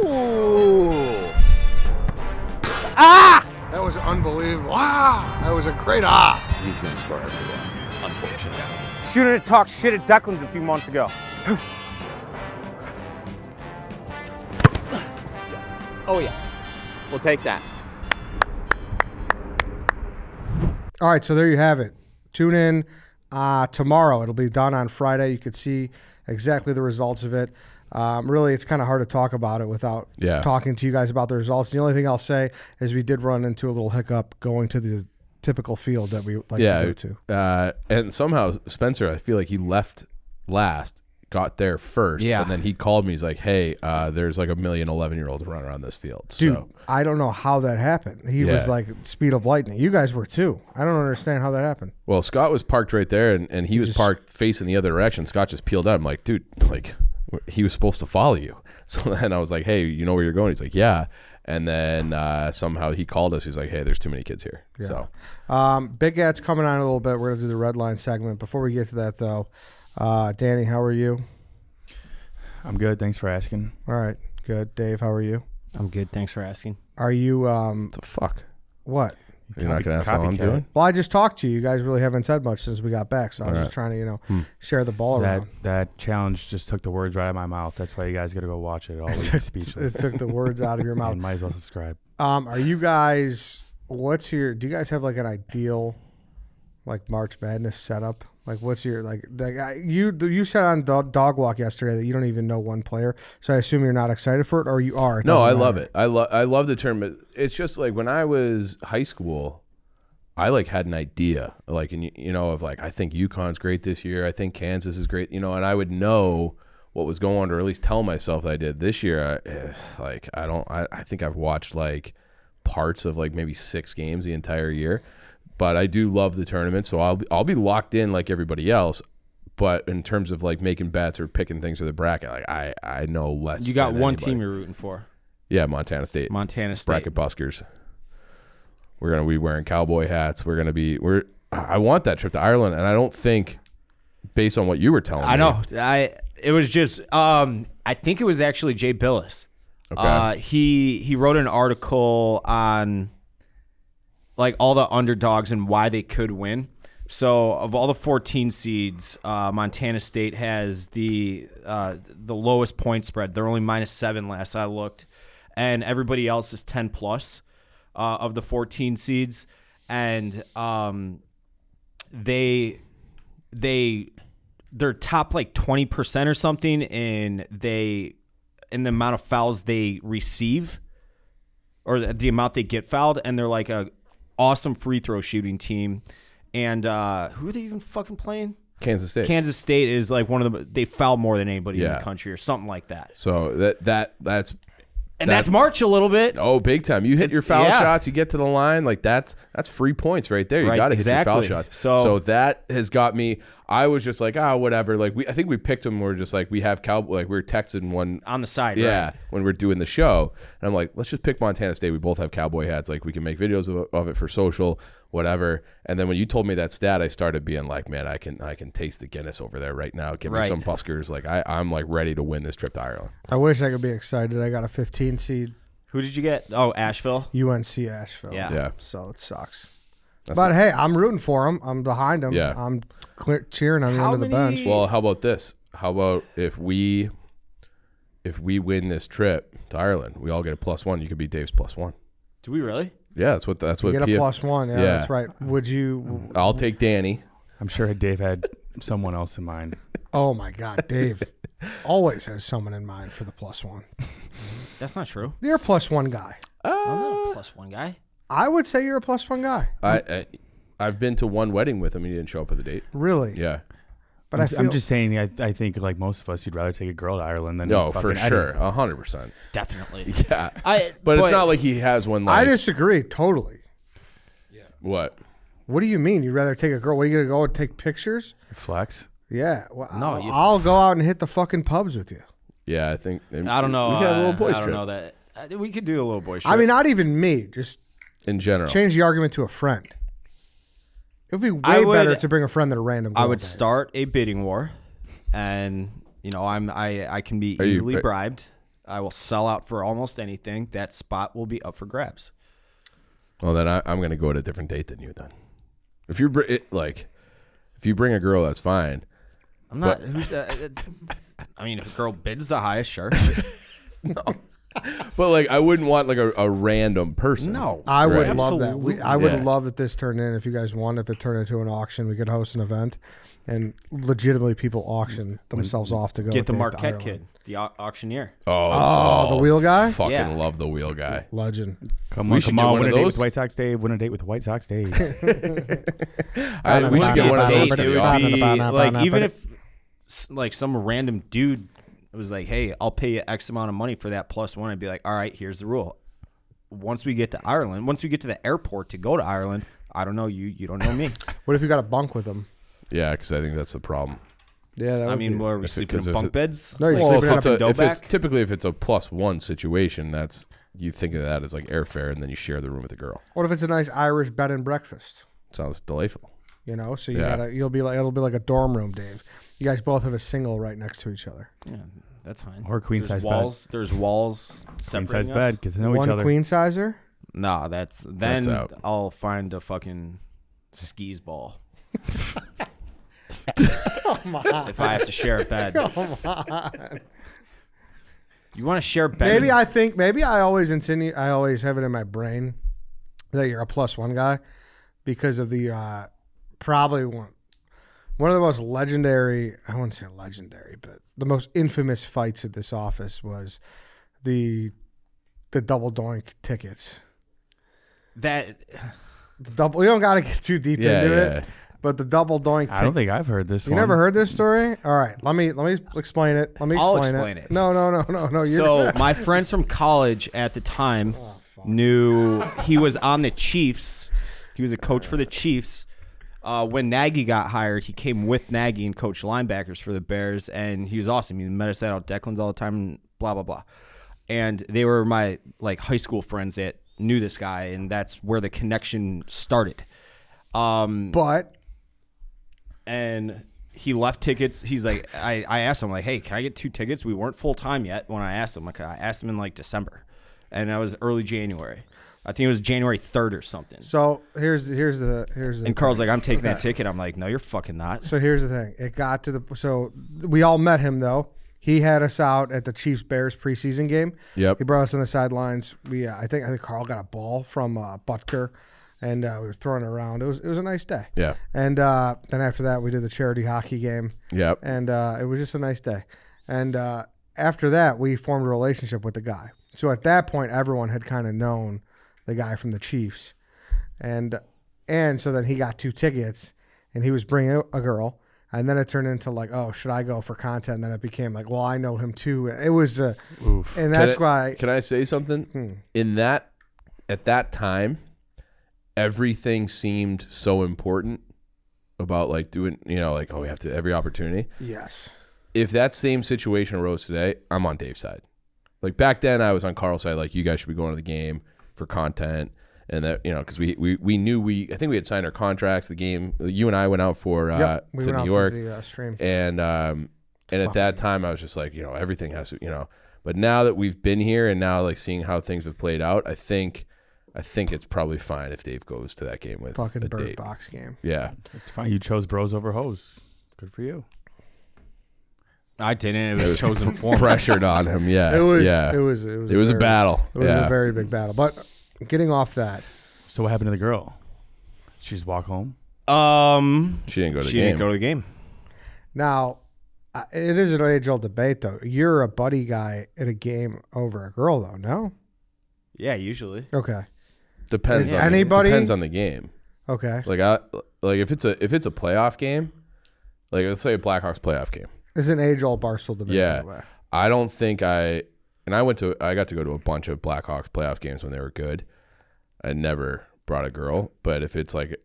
Ooh. That was unbelievable. Wow, that was a great He's going to score every one, unfortunately. Shooter talked shit at Declan's a few months ago. Oh yeah, we'll take that. All right, so there you have it. Tune in tomorrow. It'll be done on Friday. You could see exactly the results of it. Really, it's kind of hard to talk about it without talking to you guys about the results. The only thing I'll say is we did run into a little hiccup going to the typical field that we like to go to. And somehow Spencer, I feel like he left last, got there first, and then he called me. He's like, hey, there's like 1 million 11-year-olds running around this field. Dude, so, I don't know how that happened. He was like speed of lightning. You guys were too. I don't understand how that happened. well, Scott was parked right there, and he was parked facing the other direction. Scott just peeled out. I'm like, dude, like, he was supposed to follow you. So then I was like, hey, you know where you're going? He's like, yeah. And then somehow he called us. He's like, hey, there's too many kids here. Yeah. So Big At's coming on a little bit. We're going to do the red line segment. Before we get to that, though, Danny, how are you? I'm good. Thanks for asking. All right. Good. Dave, how are you? I'm good. Thanks for asking. Are you What the fuck? what? You're not going to ask how I'm doing? Well, I just talked to you. You guys really haven't said much since we got back, so I was just trying to, share the ball around. That challenge just took the words right out of my mouth. That's why you guys got to go watch it. It always It speechless. took the words out of your mouth. And might as well subscribe. Are you guys? Do you guys have like an ideal, like March Madness setup? Like, what's your you said on Dog Walk yesterday that you don't even know one player, so I assume you're not excited for it, or you are. No, I love it. I love the tournament. It's just like when I was high school, I like had an idea, like, and of like, I think UConn's great this year. I think Kansas is great, and I would know what was going on, or at least tell myself that I did. This year, I think I've watched like parts of like maybe 6 games the entire year. But I do love the tournament, so I'll be locked in like everybody else. But in terms of like making bets or picking things for the bracket, like I know less. You got than one anybody. team you're rooting for. Yeah, Montana State. Montana State. Bracket Buskers. We're gonna be wearing cowboy hats. I want that trip to Ireland, and I don't think, based on what you were telling me. I know. It was just I think it was actually Jay Billis. Okay. He wrote an article on like all the underdogs and why they could win. So of all the 14 seeds, Montana State has the lowest point spread. They're only -7 last I looked, and everybody else is 10+ of the 14 seeds, and they're top like 20% or something in the amount of fouls they receive, or the amount they get fouled, and they're like a awesome free throw shooting team. and who are they even fucking playing? Kansas State. Kansas State is like one of the they foul more than anybody in the country or something like that. So that's March a little bit. Oh, big time! You hit your foul shots, you get to the line, like that's free points right there. You got to hit your foul shots. So that has got me. I was just like, whatever. Like I think we picked them. We're just like we have Cowboy. Like we were texting one on the side. Yeah, when we're doing the show, and I'm like, let's just pick Montana State. We both have Cowboy hats. Like we can make videos of it for social, whatever. And then when you told me that stat, I started being like, man, I can taste the Guinness over there right now. Give me some Buskers. Like I'm like ready to win this trip to Ireland. I wish I could be excited. I got a 15 seed. Who did you get? Oh, Asheville. UNC Asheville. Yeah. So it sucks. But hey, I'm rooting for him. I'm behind him. Yeah. I'm cheering on the end of the bench. Well, how about this? How about if we win this trip to Ireland, we all get a +1. You could be Dave's +1. Do we really? Yeah, that's what you get a +1. Yeah, that's right. Would you? I'll take Danny. I'm sure Dave had someone else in mind. Oh my God, Dave always has someone in mind for the +1. That's not true. You're a +1 guy. I'm not a +1 guy. I would say you're a +1 guy. I've been to one wedding with him and he didn't show up with a date. Really? Yeah. But I'm just saying. I think like most of us, you'd rather take a girl to Ireland than for sure, 100%. Definitely. Yeah. But it's not like he has one. Like, I disagree totally. Yeah. What? What do you mean? You'd rather take a girl? What, are you gonna go and take pictures? Flex. Yeah. Well, no, I'll go out and hit the fucking pubs with you. Yeah, I think. I don't know. We could have a little boys trip. I don't know that. We could do a little boys trip. I mean, not even me. Just in general. Change the argument to a friend. It would be way better to bring a friend than a random girl. I would start a bidding war, and I can be easily bribed. I will sell out for almost anything. That spot will be up for grabs. Well, then I'm going to go at a different date than you. Then, if you bring a girl, that's fine. I'm not. I mean, if a girl bids the highest, sure. No. But like, I wouldn't want like a random person. No, I would love that. I would love if this turned in. If you guys won, if it turned into an auction, we could host an event, and legitimately people auction themselves off to go get the Marquette kid, the auctioneer. Oh, the wheel guy. Fucking love the wheel guy. Legend. Come on, win a date with White Sox Dave. Win a date with White Sox Dave. We should get one of those. It would be like even if like some random dude. It was like, hey, I'll pay you X amount of money for that +1. I'd be like, all right, here's the rule. Once we get to Ireland, once we get to the airport to go to Ireland, I don't know you, you don't know me. What if you got a bunk with them? Yeah, because I think that's the problem. Yeah, that I mean, are we sleeping in bunk beds? No, you're sleeping typically if it's a +1 situation, that's you think of that as like airfare, and then you share the room with the girl. What if it's a nice Irish bed and breakfast? Sounds delightful. You know, so it'll be like a dorm room, Dave. You guys both have a single right next to each other. Yeah, that's fine. Or queen size bed. There's walls Queen separating size bed. Get to know each other. One queen sizer? No, that's out. I'll find a fucking skis ball. Come on. If I have to share a bed. Come on. You want to share a bed? Maybe I always have it in my brain that you're a +1 guy because of the probably one of the most legendary, I wouldn't say legendary, but the most infamous fights at this office was the double doink tickets. That the double, you don't got to get too deep into it, but the double doink. I don't think I've heard this. You never heard this story? All right, let me explain it. I'll explain it. No. So my friends from college at the time knew he was on the Chiefs. He was a coach for the Chiefs. When Nagy got hired, he came with Nagy and coached linebackers for the Bears, and he was awesome. He met us at Declan's all the time, and blah, blah, blah. And they were my high school friends that knew this guy, and that's where the connection started. And he left tickets. He's like, I asked him, hey, can I get 2 tickets? We weren't full-time yet when I asked him. I asked him in December, and that was early January. I think it was January 3rd or something. So here's the and Carl's like, I'm taking that ticket. I'm like, no, you're fucking not. So here's the thing. It got to so we all met him though. He had us out at the Chiefs Bears preseason game. Yep. He brought us on the sidelines. I think Carl got a ball from Buskers, and we were throwing it around. It was a nice day. Yeah. And then after that, we did the charity hockey game. Yep. And it was just a nice day. And after that, we formed a relationship with the guy. So at that point, everyone had kind of known the guy from the Chiefs. And And so then he got 2 tickets, and he was bringing a girl. And then it turned into like, oh, should I go for content? And then it became like, well, I know him too. It was, and that's why. Can I say something? At that time, everything seemed so important about like doing, like, oh, we have to every opportunity. Yes. If that same situation arose today, I'm on Dave's side. Like back then, I was on Carl's side. Like, you guys should be going to the game for content. And that, because we knew I think we had signed our contracts. The game, you and I went out for to New York, for the stream. and at that time I was just like, everything has to, But now that we've been here and now like seeing how things have played out, I think it's probably fine if Dave goes to that game with fucking a Bird date. Box game. Yeah, it's fine. You chose bros over hoes. Good for you. I didn't. It was chosen for pressured on him. Yeah, it was. Yeah. It was a battle. It was a very big battle. But getting off that. So what happened to the girl? She just walk home? She didn't go to the game. She didn't go to the game. Now, it is an age-old debate, though. You're a buddy guy at a game over a girl, though, no? Yeah, usually. Okay. Depends on the game. Okay. Like if it's a playoff game, like let's say a Blackhawks playoff game. It's an age-old Barstool debate. Yeah. By the way. I don't think I got to go to a bunch of Blackhawks playoff games when they were good. I never brought a girl, but if it's like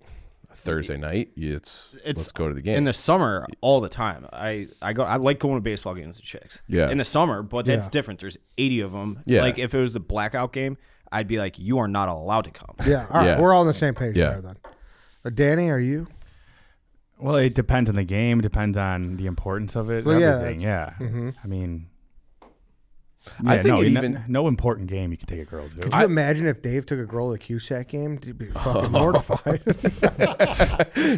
a Thursday night, it's let's go to the game. In the summer, all the time. I like going to baseball games with chicks. Yeah. In the summer, but that's different. There's 80 of them. Yeah. Like if it was a blackout game, I'd be like, you are not allowed to come. Yeah. All right. Yeah. We're all on the same page Yeah. there then. Danny, are you? Well, it depends on the game. Depends on the importance of it. Well, everything. Yeah. Mm-hmm. I mean, I think no important game you could take a girl to. Could you imagine if Dave took a girl to the QSAC game? She'd be fucking mortified.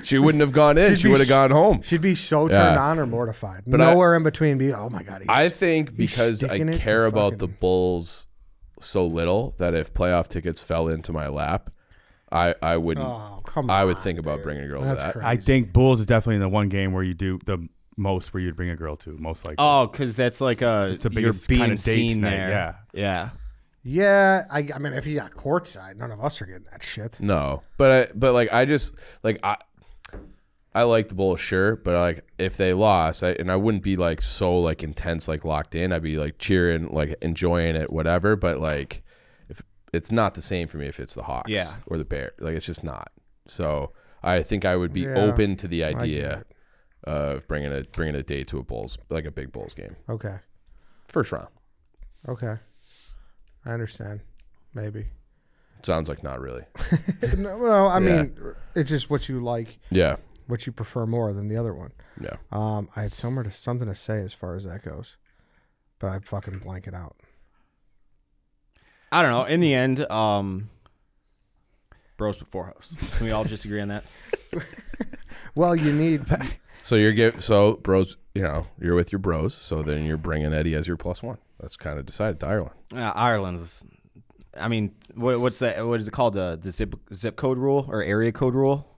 She wouldn't have gone in. She would have gone home. She'd be so turned on or mortified. But nowhere in between. Oh my god. I think because I care about the Bulls so little that if playoff tickets fell into my lap, I wouldn't. Oh, come on, I would think about bringing a girl to that. Crazy. I think Bulls is definitely the one game where you do the most, where you'd bring a girl to, most likely. Oh, because that's like it's the you're biggest being kind of date seen night, there. Yeah. Yeah. Yeah, I mean, if you got courtside, none of us are getting that shit. No, but like I just like I like the Bulls, sure, but like if they lost, I wouldn't be like so like intense, like locked in. I'd be like cheering, like enjoying it, whatever. But like if it's not the same for me if it's the Hawks or the Bears, like it's just not. So I think I would be open to the idea of bringing a date to a Bulls, like a big Bulls game. Okay. First round. Okay. I understand. Maybe. Sounds like not really. No, I mean, it's just what you like. Yeah. What you prefer more than the other one. Yeah. I had something to say as far as that goes, but I fucking blank it out. I don't know. In the end, bros before hoes. Can we all just agree on that? Well, you need. So bros, you're with your bros. So then you're bringing Eddie as your +1. That's kind of decided to Ireland. Ireland's. I mean, what's that? What is it called? The zip code rule or area code rule?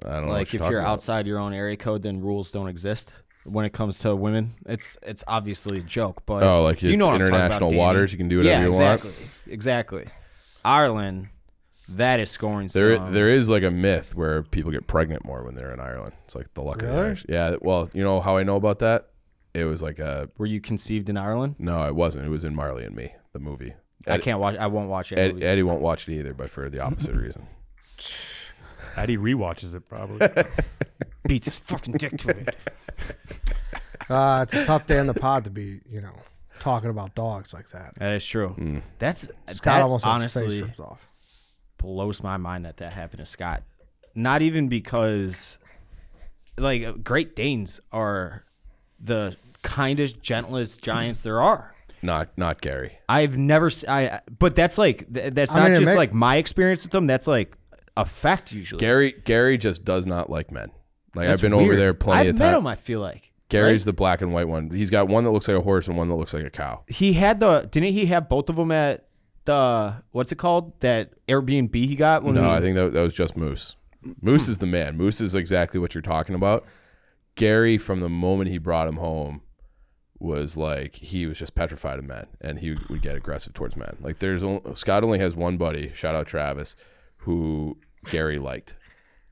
I don't know. Like if you're outside your own area code, then rules don't exist when it comes to women. It's obviously a joke, but like it's international waters, you can do whatever you want. Exactly. Ireland, that is scoring. There is like a myth where people get pregnant more when they're in Ireland. It's like the luck of the Irish. Yeah. Well, you know how I know about that? It was like Were you conceived in Ireland? No, I wasn't. It was in Marley and Me, the movie. I can't watch. I won't watch it. Eddie won't watch it either, but for the opposite reason. Eddie rewatches it probably. Beats his fucking dick to it. It's a tough day in the pod to be, talking about dogs like that. That is true. Scott almost honestly has his face ripped off. Blows my mind that happened to Scott. Not even because, like, Great Danes are the kindest, gentlest giants there are. Not Gary. I've never. But that's like that's not just like my experience with them. That's like a fact usually. Gary just does not like men. Like That's I've been weird. over there plenty of times. I've met him. I feel like Gary's the black and white one. He's got one that looks like a horse and one that looks like a cow. He had didn't he have both of them at the what's it called, that Airbnb he got? I think that was just Moose. Moose is the man. Moose is exactly what you're talking about. Gary, from the moment he brought him home, was like he was just petrified of men, and he would get aggressive towards men. Like Scott only has one buddy, shout out Travis, who Gary liked.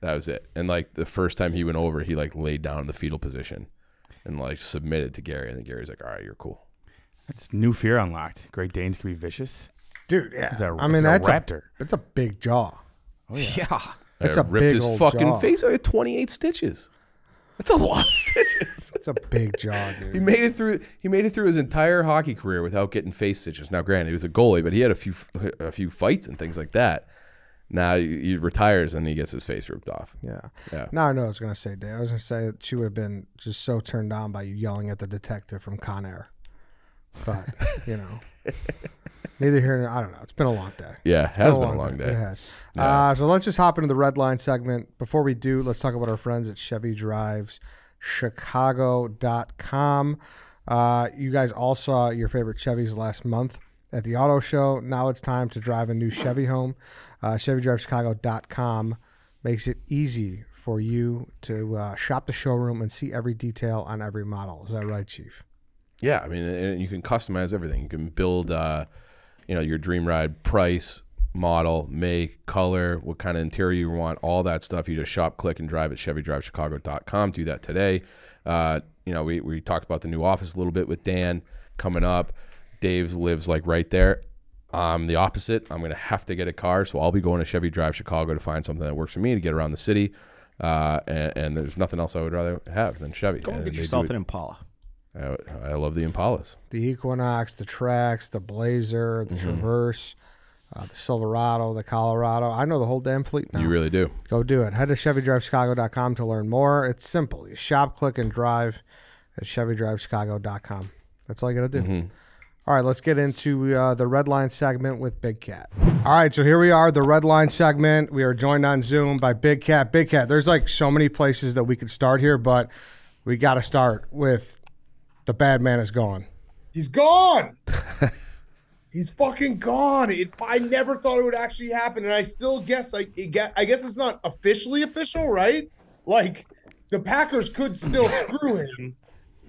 That was it. And like the first time he went over, he like laid down in the fetal position and like submitted to Gary. And then Gary's like, all right, you're cool. That's new fear unlocked. Great Danes can be vicious. Dude, yeah. It's a raptor. raptor. It's a big jaw. Oh, yeah. It's a ripped big his old fucking jaw. face out of 28 stitches. That's a lot of stitches. It's a big jaw, dude. He made it through. He made it through his entire hockey career without getting face stitches. Now, granted, he was a goalie, but he had a few fights and things like that. Now he retires and he gets his face ripped off. Yeah. Yeah. Now I know what I was gonna say, Dave. I was gonna say that she would have been just so turned on by you yelling at the detective from Con Air. But neither here nor I don't know. It's been a long day. Yeah, it has been a long day. It has. Yeah. So let's just hop into the red line segment. Before we do, let's talk about our friends at Chevy Drives Chicago.com. You guys all saw your favorite Chevys last month at the auto show. Now it's time to drive a new Chevy home. ChevyDriveChicago.com makes it easy for you to shop the showroom and see every detail on every model. Is that right, Chief? Yeah, I mean, and you can customize everything. You can build, your dream ride, price, model, make, color, what kind of interior you want, all that stuff. You just shop, click, and drive at ChevyDriveChicago.com. Do that today. We talked about the new office a little bit with Dan coming up. Dave lives like right there. I'm the opposite. I'm going to have to get a car, so I'll be going to Chevy Drive Chicago to find something that works for me to get around the city. And there's nothing else I would rather have than Chevy. Go and get yourself an Impala. I love the Impalas. The Equinox, the Trax, the Blazer, the Traverse, the Silverado, the Colorado. I know the whole damn fleet now. You really do. Go do it. Head to ChevyDriveChicago.com to learn more. It's simple. You shop, click, and drive at ChevyDriveChicago.com. That's all you got to do. All right, let's get into the Red Line segment with Big Cat. All right, so here we are, the Red Line segment. We are joined on Zoom by Big Cat. Big Cat, there's like so many places that we could start here, but we got to start with the bad man is gone. He's gone. He's fucking gone. I never thought it would actually happen, and I still guess I guess it's not officially official, right? Like the Packers could still screw him,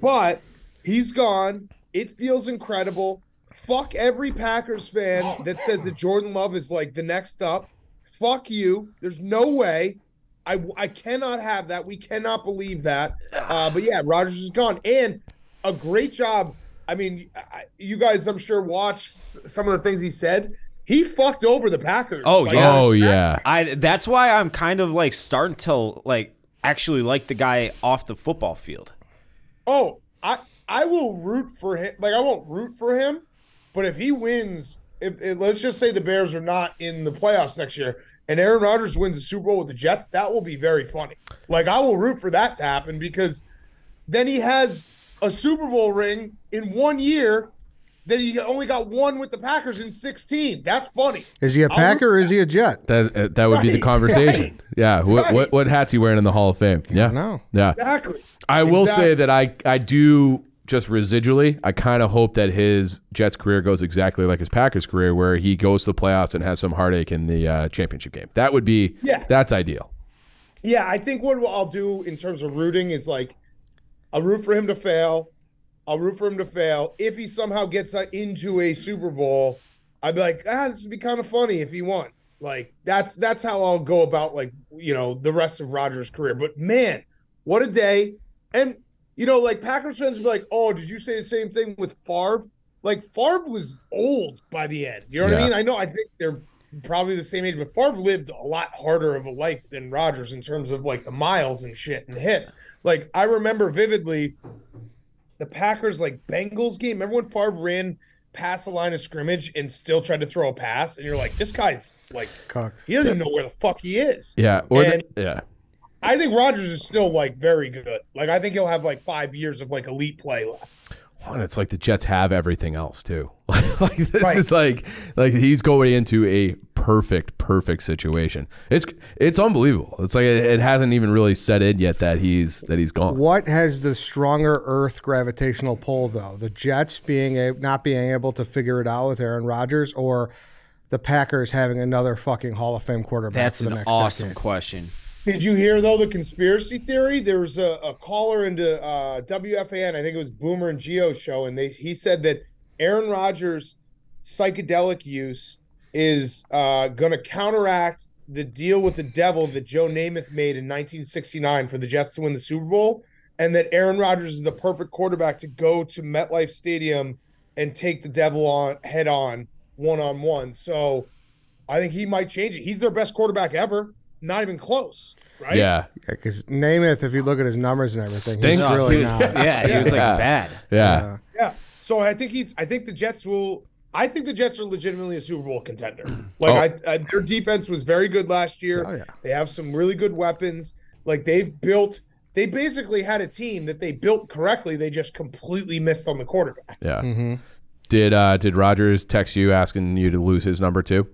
but he's gone. It feels incredible. Fuck every Packers fan that says that Jordan Love is like the next up. Fuck you. There's no way. I cannot have that. We cannot believe that. But yeah, Rodgers is gone. And a great job. I mean, you guys, I'm sure, watched some of the things he said. He fucked over the Packers. Oh, like, yeah. Oh, yeah. That's why I'm kind of like starting to like actually like the guy off the football field. Oh, I will root for him. Like, I won't root for him, but if he wins, let's just say the Bears are not in the playoffs next year, and Aaron Rodgers wins the Super Bowl with the Jets, that will be very funny. Like, I will root for that to happen because then he has a Super Bowl ring in 1 year that he only got one with the Packers in 16. That's funny. Is he a Packer or is he a Jet? That would be the conversation. Right. Yeah. What hat's he wearing in the Hall of Fame? Yeah. No. Yeah. Exactly. I will say that I do just residually. I kind of hope that his Jets career goes exactly like his Packers career, where he goes to the playoffs and has some heartache in the championship game. That would be. Yeah. That's ideal. Yeah, I think what I'll do in terms of rooting is like, I'll root for him to fail. If he somehow gets into a Super Bowl, I'd be like, this would be kind of funny if he won. Like, that's how I'll go about, like, the rest of Rodgers' career. But, man, what a day. And, like, Packers fans would be like, oh, did you say the same thing with Favre? Like, Favre was old by the end. You know what I mean? I think they're probably the same age, but Favre lived a lot harder of a life than Rodgers in terms of, like, the miles and shit and hits. Like, I remember vividly the Packers, like, Bengals game. Remember when Favre ran past the line of scrimmage and still tried to throw a pass? And you're like, this guy's, like, cocked. He doesn't even know where the fuck he is. Yeah. Yeah. I think Rodgers is still, like, very good. Like, I think he'll have, like, 5 years of, like, elite play left. Well, and it's like the Jets have everything else too. Like this is like he's going into a perfect situation. It's unbelievable. It's like it hasn't even really set in yet that he's gone. What has the stronger Earth gravitational pull though? The Jets not being able to figure it out with Aaron Rodgers, or the Packers having another fucking Hall of Fame quarterback? That's for the an next awesome decade? question. Did you hear, though, the conspiracy theory? There was a caller into WFAN, I think it was Boomer and Gio's show, and he said that Aaron Rodgers' psychedelic use is going to counteract the deal with the devil that Joe Namath made in 1969 for the Jets to win the Super Bowl, and that Aaron Rodgers is the perfect quarterback to go to MetLife Stadium and take the devil on head on, one-on-one. So I think he might change it. He's their best quarterback ever. Not even close, right? Yeah. Because Namath, if you look at his numbers and everything, he's Stinks. really not. Yeah, he was like bad. Yeah. Yeah. So I think the Jets are legitimately a Super Bowl contender. Like their defense was very good last year. Oh, yeah. They have some really good weapons. Like they basically had a team that they built correctly. They just completely missed on the quarterback. Yeah. Mm-hmm. Did Rodgers text you asking you to lose his number too?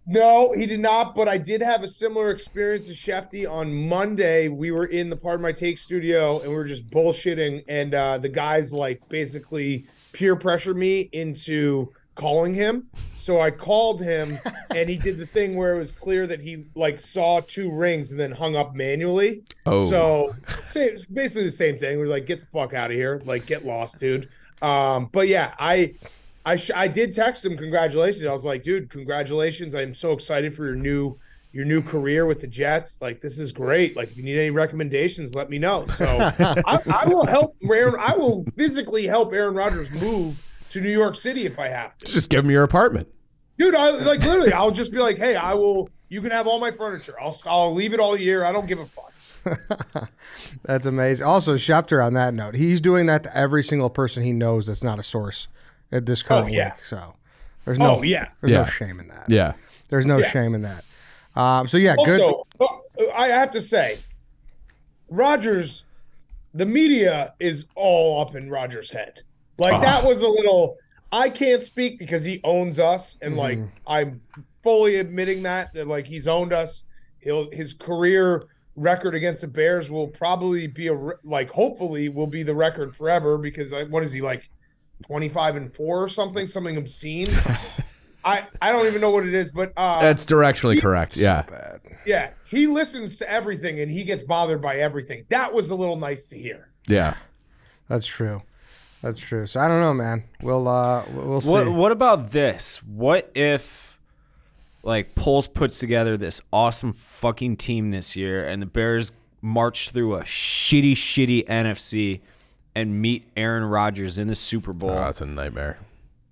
No, he did not, but I did have a similar experience as Shefty. On Monday, we were in the Pardon My Take studio, and we were just bullshitting, and the guys, like, basically peer pressured me into calling him. So I called him, and he did the thing where it was clear that he, like, saw 2 rings and then hung up manually. Oh. So it's basically the same thing. We're like, get the fuck out of here. Like, get lost, dude. But, yeah, I did text him congratulations. I was like, dude, congratulations. I'm so excited for your new career with the Jets. Like, this is great. Like, if you need any recommendations, let me know. So I will help Aaron. I will physically help Aaron Rodgers move to New York City if I have to. Just give him your apartment. Dude, I'll just be like, hey, you can have all my furniture. I'll leave it all year. I don't give a fuck. That's amazing. Also, Schefter, on that note, he's doing that to every single person he knows that's not a source at this current week. So there's no no shame in that. Yeah. There's no shame in that. So yeah, good. Also, I have to say, Rodgers, the media is all up in Rodgers' head. Like that was a little. I can't speak because he owns us, and like I'm fully admitting that like he's owned us. His career record against the Bears will probably be hopefully will be the record forever because what is he like 25-4 or something obscene. I don't even know what it is, but that's directionally correct. Yeah. So bad. Yeah, he listens to everything and he gets bothered by everything. That was a little nice to hear. Yeah. That's true. That's true. So I don't know, man. We'll see. What about this? What if like Poles puts together this awesome fucking team this year and the Bears march through a shitty NFC and meet Aaron Rodgers in the Super Bowl? Oh, that's a nightmare.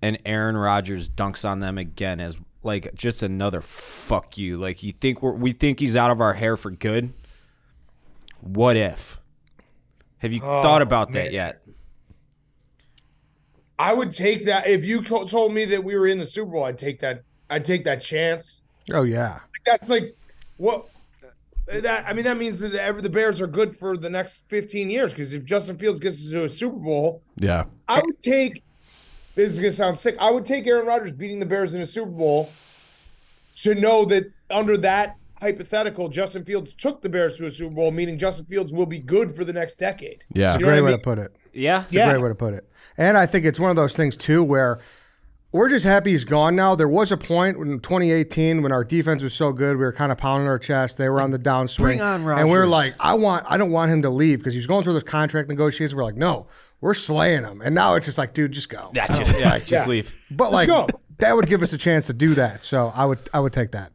And Aaron Rodgers dunks on them again as like just another fuck you. Like we think he's out of our hair for good. What if? Have you thought about that yet? I would take that. If you told me that we were in the Super Bowl, I'd take that. I'd take that chance. Oh yeah. That's like what. That means that the Bears are good for the next 15 years because if Justin Fields gets to a Super Bowl, yeah, I would take. This is gonna sound sick. I would take Aaron Rodgers beating the Bears in a Super Bowl to know that under that hypothetical, Justin Fields took the Bears to a Super Bowl, meaning Justin Fields will be good for the next decade. Yeah, it's a great way to put it. Yeah, it's a great way to put it. And I think it's one of those things too where we're just happy he's gone now. There was a point in 2018 when our defense was so good, we were kind of pounding our chest. They were on the downswing. Bring on Rodgers. And we were like, I don't want him to leave because he was going through those contract negotiations. We're like, no, we're slaying him. And now it's just like, dude, just go. Yeah, just leave. But like that would give us a chance to do that. So I would take that.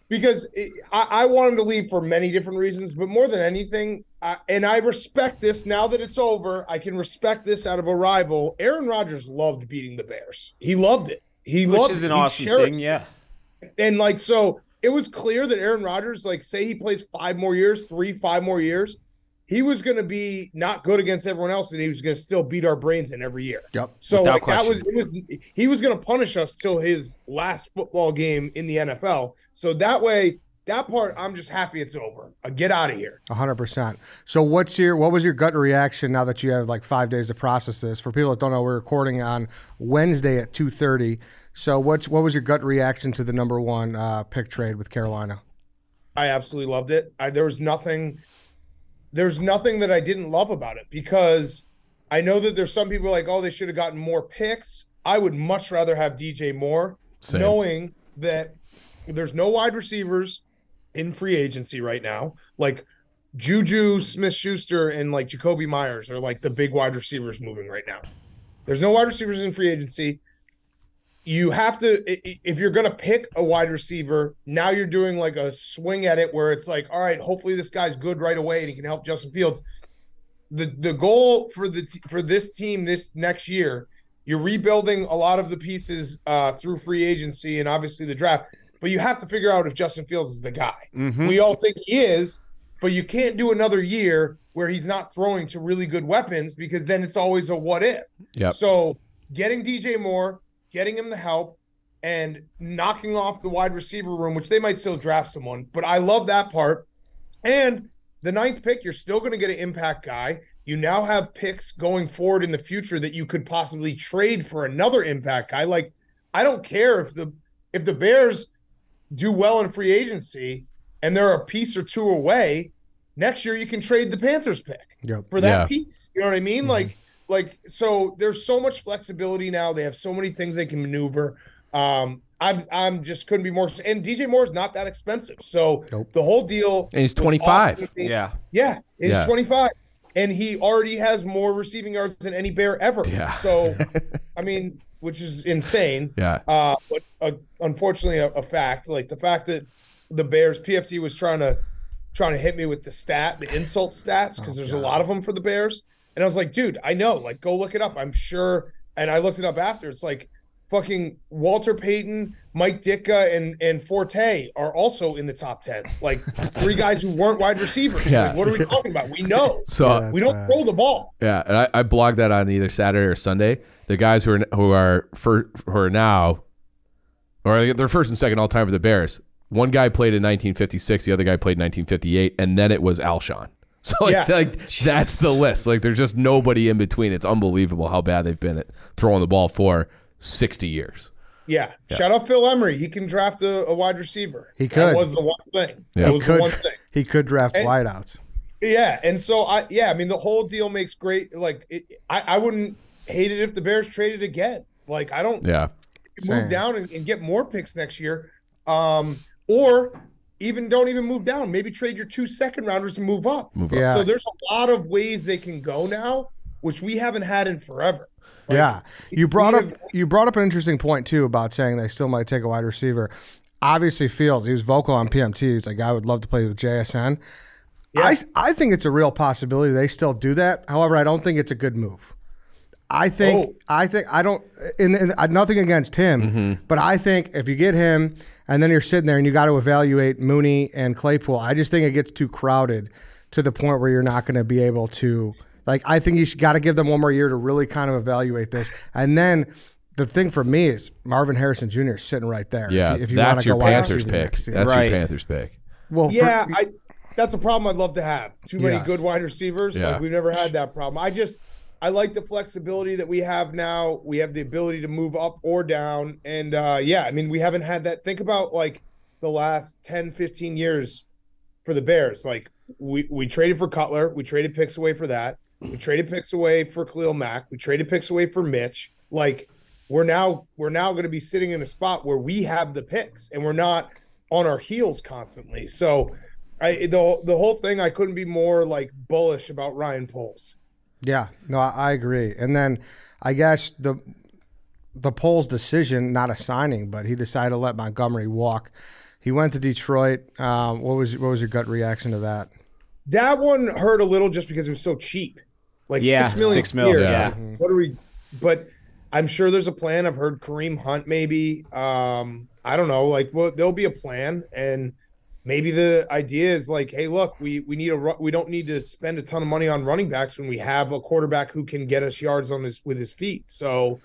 Because I want him to leave for many different reasons, but more than anything, and I respect this now that it's over, I can respect this out of a rival. Aaron Rodgers loved beating the Bears. He loved it. Which is an awesome thing, yeah. And like, so it was clear that Aaron Rodgers, like, say he plays 5 more years, 5 more years, he was going to be not good against everyone else, and he was going to still beat our brains in every year. Yep. So like, he was going to punish us till his last football game in the NFL. So that way, that part, I'm just happy it's over. Get out of here. 100%. So what was your gut reaction now that you have like 5 days to process this? For people that don't know, we're recording on Wednesday at 2:30. So what was your gut reaction to the number 1 pick trade with Carolina? I absolutely loved it. There's nothing that I didn't love about it because I know that there's some people like, oh, they should have gotten more picks. I would much rather have DJ Moore, knowing that there's no wide receivers in free agency right now. Like Juju Smith-Schuster and like Jacoby Myers are like the big wide receivers moving right now. There's no wide receivers in free agency. you have to, if you're going to pick a wide receiver, now you're doing like a swing at it where it's like, all right, hopefully this guy's good right away and he can help Justin Fields. The goal for this team this next year, you're rebuilding a lot of the pieces through free agency and obviously the draft, but you have to figure out if Justin Fields is the guy. We all think he is, but you can't do another year where he's not throwing to really good weapons, because then it's always a what if. Yep. So getting DJ Moore, getting him the help, and knocking off the wide receiver room, which they might still draft someone, but I love that part. And the 9th pick, you're still going to get an impact guy. You now have picks going forward in the future that you could possibly trade for another impact guy. Like, I don't care if the Bears do well in free agency and they're a piece or two away. Next year, you can trade the Panthers pick for that piece. You know what I mean? Like, so there's so much flexibility now. They have so many things they can maneuver. I'm just couldn't be more. And DJ Moore is not that expensive. So the whole deal. And he's 25. Yeah, he's 25. And he already has more receiving yards than any Bear ever. Yeah. So, I mean, which is insane. Yeah. But unfortunately, a fact. Like the fact that the Bears, PFT was trying to hit me with the insult stats, because there's a lot of them for the Bears. And I was like, dude, I know. Like, go look it up. I'm sure. And I looked it up after. It's like fucking Walter Payton, Mike Ditka, and Forte are also in the top 10. Like 3 guys who weren't wide receivers. Like, what are we talking about? We know. So we don't throw the ball. Yeah, and I blogged that on either Saturday or Sunday. The guys who are now, or they're first and second all time for the Bears. One guy played in 1956, the other guy played in 1958, and then it was Alshon. So that's the list. Like, there's just nobody in between. It's unbelievable how bad they've been at throwing the ball for 60 years. Yeah. Shout out Phil Emery. He can draft a wide receiver. He could. That was the one thing. That was the one thing. He could draft wideouts. Yeah. And so, I mean, the whole deal makes great. Like, I wouldn't hate it if the Bears traded again. Like, I don't move down and get more picks next year. Or even don't even move down. Maybe trade your 2 second-rounders and move up. Yeah. So there's a lot of ways they can go now, which we haven't had in forever. Like, you brought up an interesting point too about saying they still might take a wide receiver. Obviously, Fields, he was vocal on PMT. He's like, I would love to play with JSN. Yeah. I think it's a real possibility they still do that. However, I don't think it's a good move. I think I don't. Nothing against him, but I think if you get him and then you're sitting there and you got to evaluate Mooney and Claypool, I just think it gets too crowded to the point where you're not going to be able to. Like, I think you got to give them one more year to really kind of evaluate this. And then the thing for me is Marvin Harrison Jr. is sitting right there. Yeah, if you that's your Panthers pick. That's your Panthers pick. Well, yeah, that's a problem I'd love to have. Too many good wide receivers. Yeah. Like, we've never had that problem. I like the flexibility that we have now. We have the ability to move up or down. And, I mean, we haven't had that. Think about, like, the last 10, 15 years for the Bears. Like, we traded for Cutler. We traded picks away for that. We traded picks away for Khalil Mack. We traded picks away for Mitch. Like, we're now going to be sitting in a spot where we have the picks and we're not on our heels constantly. So the whole thing, I couldn't be more like bullish about Ryan Poles. Yeah, no, I agree. And then I guess the Poles decision, not a signing, but he decided to let Montgomery walk. He went to Detroit. What was your gut reaction to that? That one hurt a little just because it was so cheap. Like $6 million. $6 million. Yeah. What are we? But I'm sure there's a plan. I've heard Kareem Hunt maybe. I don't know. Like, well, there'll be a plan, and maybe the idea is like, hey, look, we don't need to spend a ton of money on running backs when we have a quarterback who can get us yards with his feet. So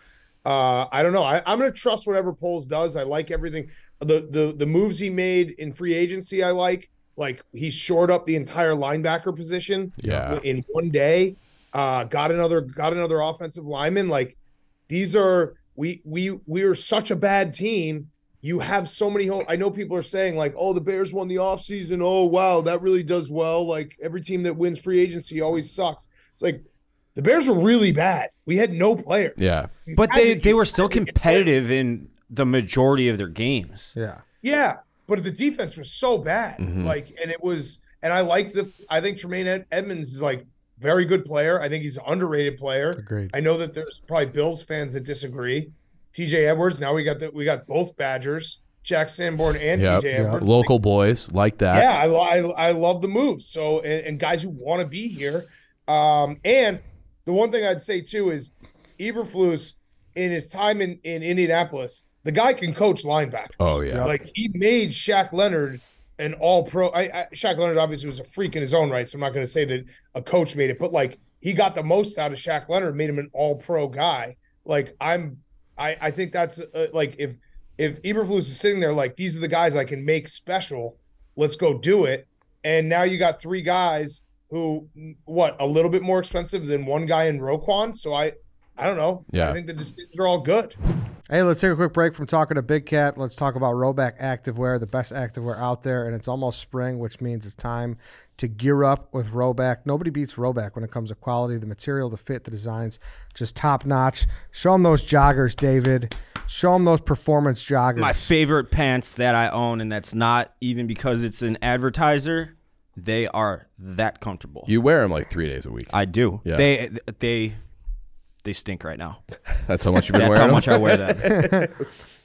I don't know. I'm going to trust whatever Poles does. I like everything. The moves he made in free agency. I like he shored up the entire linebacker position. In one day. Got another offensive lineman. Like, these are we are such a bad team. You have so many holes. I know people are saying like, oh, the Bears won the offseason. Oh, wow, that really does well. Like, every team that wins free agency always sucks. It's like the Bears were really bad. We had no players. Yeah. But they were still competitive in the majority of their games. Yeah. Yeah. But the defense was so bad. Like, and it was, and I think Tremaine Edmonds is like, very good player. I think he's an underrated player. Agreed. I know that there's probably Bills fans that disagree. TJ Edwards. Now we got both Badgers, Jack Sanborn and TJ Edwards. Local boys like that. Yeah, I love the moves. So and guys who want to be here. And the one thing I'd say too is Eberflus in his time in Indianapolis, the guy can coach linebackers. Oh yeah, like he made Shaq Leonard an all-pro. Shaq Leonard obviously was a freak in his own right, so I'm not going to say that a coach made it, but like he got the most out of Shaq Leonard, made him an all-pro guy. Like I think that's like if Eberflus is sitting there like these are the guys I can make special, let's go do it. And now you got 3 guys who a little bit more expensive than one guy in Roquan. So I don't know. Yeah. I think the decisions are all good. Hey, let's take a quick break from talking to Big Cat. Let's talk about Roback Activewear, the best activewear out there, and it's almost spring, which means it's time to gear up with Roback. Nobody beats Roback when it comes to quality, the material, the fit, the designs, just top-notch. Show them those joggers, David. Show them those performance joggers. My favorite pants that I own, and that's not even because it's an advertiser. They are that comfortable. You wear them like 3 days a week. I do. Yeah. They stink right now. That's how much you've been That's wearing how much them? I wear them.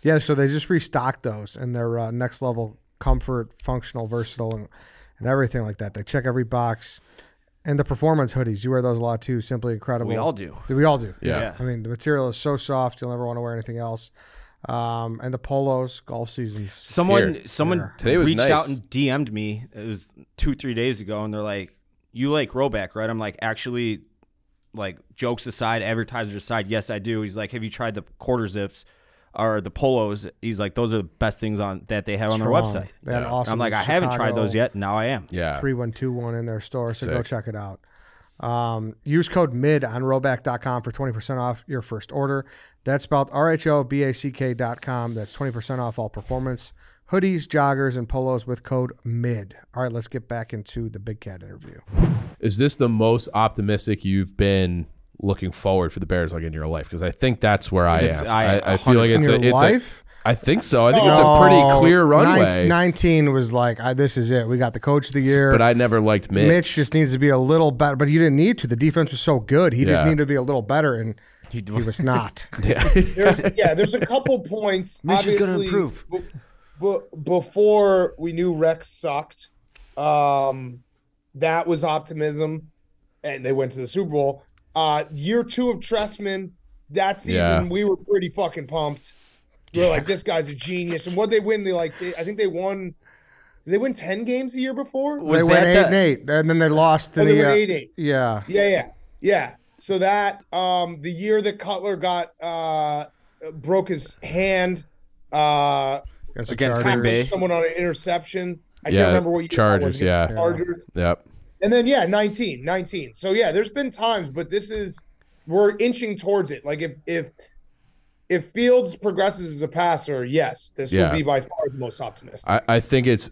Yeah, so they just restocked those, and they're next level comfort, functional, versatile, and everything like that. They check every box. And the performance hoodies, you wear those a lot too. Simply incredible. We all do. We all do. Yeah. I mean, the material is so soft, you'll never want to wear anything else. And the polos, golf season's Someone Today was reached nice. out and DM'd me. It was 2-3 days ago, and they're like, "You like Roback, right?" I'm like, "Actually, like jokes aside, advertisers aside, yes, I do." He's like, "Have you tried the quarter zips or the polos?" He's like, "Those are the best things that they have on their website." They had awesome. I'm like, "I haven't tried those yet. Now I am." Yeah. 3121 in their store, so Sick. go check it out. Use code MID on roback.com for 20% off your first order. That's spelled RHOBACK.com. That's 20% off all performance hoodies, joggers, and polos with code MID. All right, let's get back into the Big Cat interview. Is this the most optimistic you've been looking forward for the Bears like in your life? Because I think that's where I am. I feel like In your life? I think so. I think it's a pretty clear runway. 19 was like, this is it. We got the coach of the year. But I never liked Mitch. Mitch just needs to be a little better, but he didn't need to. The defense was so good. He just Yeah. needed to be a little better, and he was not. There's a couple points. Mitch is going to obviously, improve. Before we knew Rex sucked, that was optimism, and they went to the Super Bowl. Year 2 of Tressman, that season we were pretty fucking pumped. We were like, this guy's a genius. And what they win? I think they won. Did they win 10 games the year before? They went 8-8, and then they lost to they the went 8-8. Yeah. So that the year that Cutler broke his hand Against Green Bay. someone on an interception. I can't remember what year that was. Chargers, yeah. Chargers. Yep. And then 19. So there's been times, but we're inching towards it. Like if Fields progresses as a passer, yes, this will be by far the most optimistic. I think it's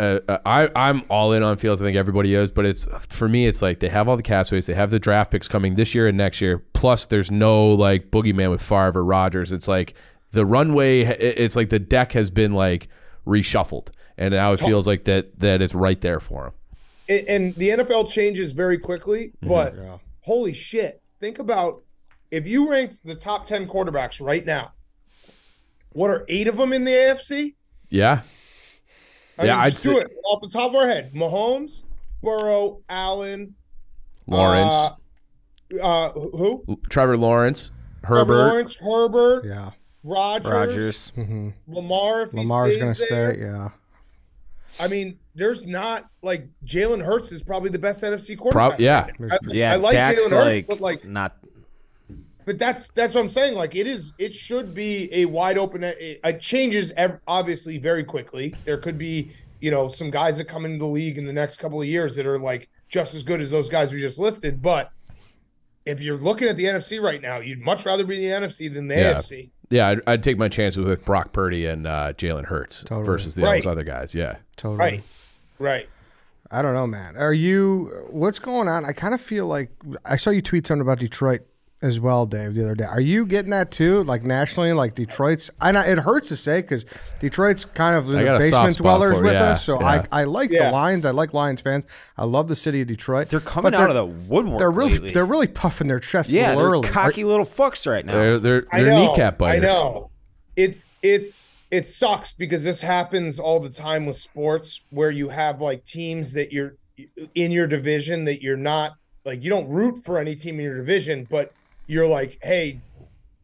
I'm all in on Fields. I think everybody is, but for me, it's like they have all the cap space. They have the draft picks coming this year and next year. Plus, there's no like boogeyman with Favre or Rodgers. It's like the runway. It's like the deck has been like reshuffled, and now it feels like that is right there for him. And the NFL changes very quickly, but holy shit, think about if you ranked the top 10 quarterbacks right now. What are 8 of them in the AFC? Yeah. I'd do it off the top of our head. Mahomes, Burrow, Allen, Lawrence, who? Trevor Lawrence, Herbert, Yeah. Rodgers. Mm-hmm. Lamar. If Lamar's going to stay. Yeah. I mean, there's not like Jalen Hurts is probably the best NFC quarterback. Yeah. I like Dak's Jalen Hurts, but not. But that's what I'm saying. Like it should be a wide open. It changes obviously very quickly. There could be some guys that come into the league in the next couple of years that are like just as good as those guys we just listed. But if you're looking at the NFC right now, you'd much rather be in the NFC than the AFC. Yeah, I'd take my chances with Brock Purdy and Jalen Hurts versus those other guys. Yeah, totally. Right. I don't know, man. What's going on? I kind of feel like I saw you tweet something about Detroit as well, Dave, the other day. Are you getting that too? Like nationally, like Detroit's? It hurts to say because Detroit's kind of the basement dwellers with us. So I like the Lions. I like Lions fans. I love the city of Detroit. They're coming out of the woodwork. They're really puffing their chests a little early. Cocky little fucks right now. They're kneecap biters. I know. It sucks because this happens all the time with sports where you have like teams that you're in your division that you're not like, you don't root for any team in your division, but you're like, hey,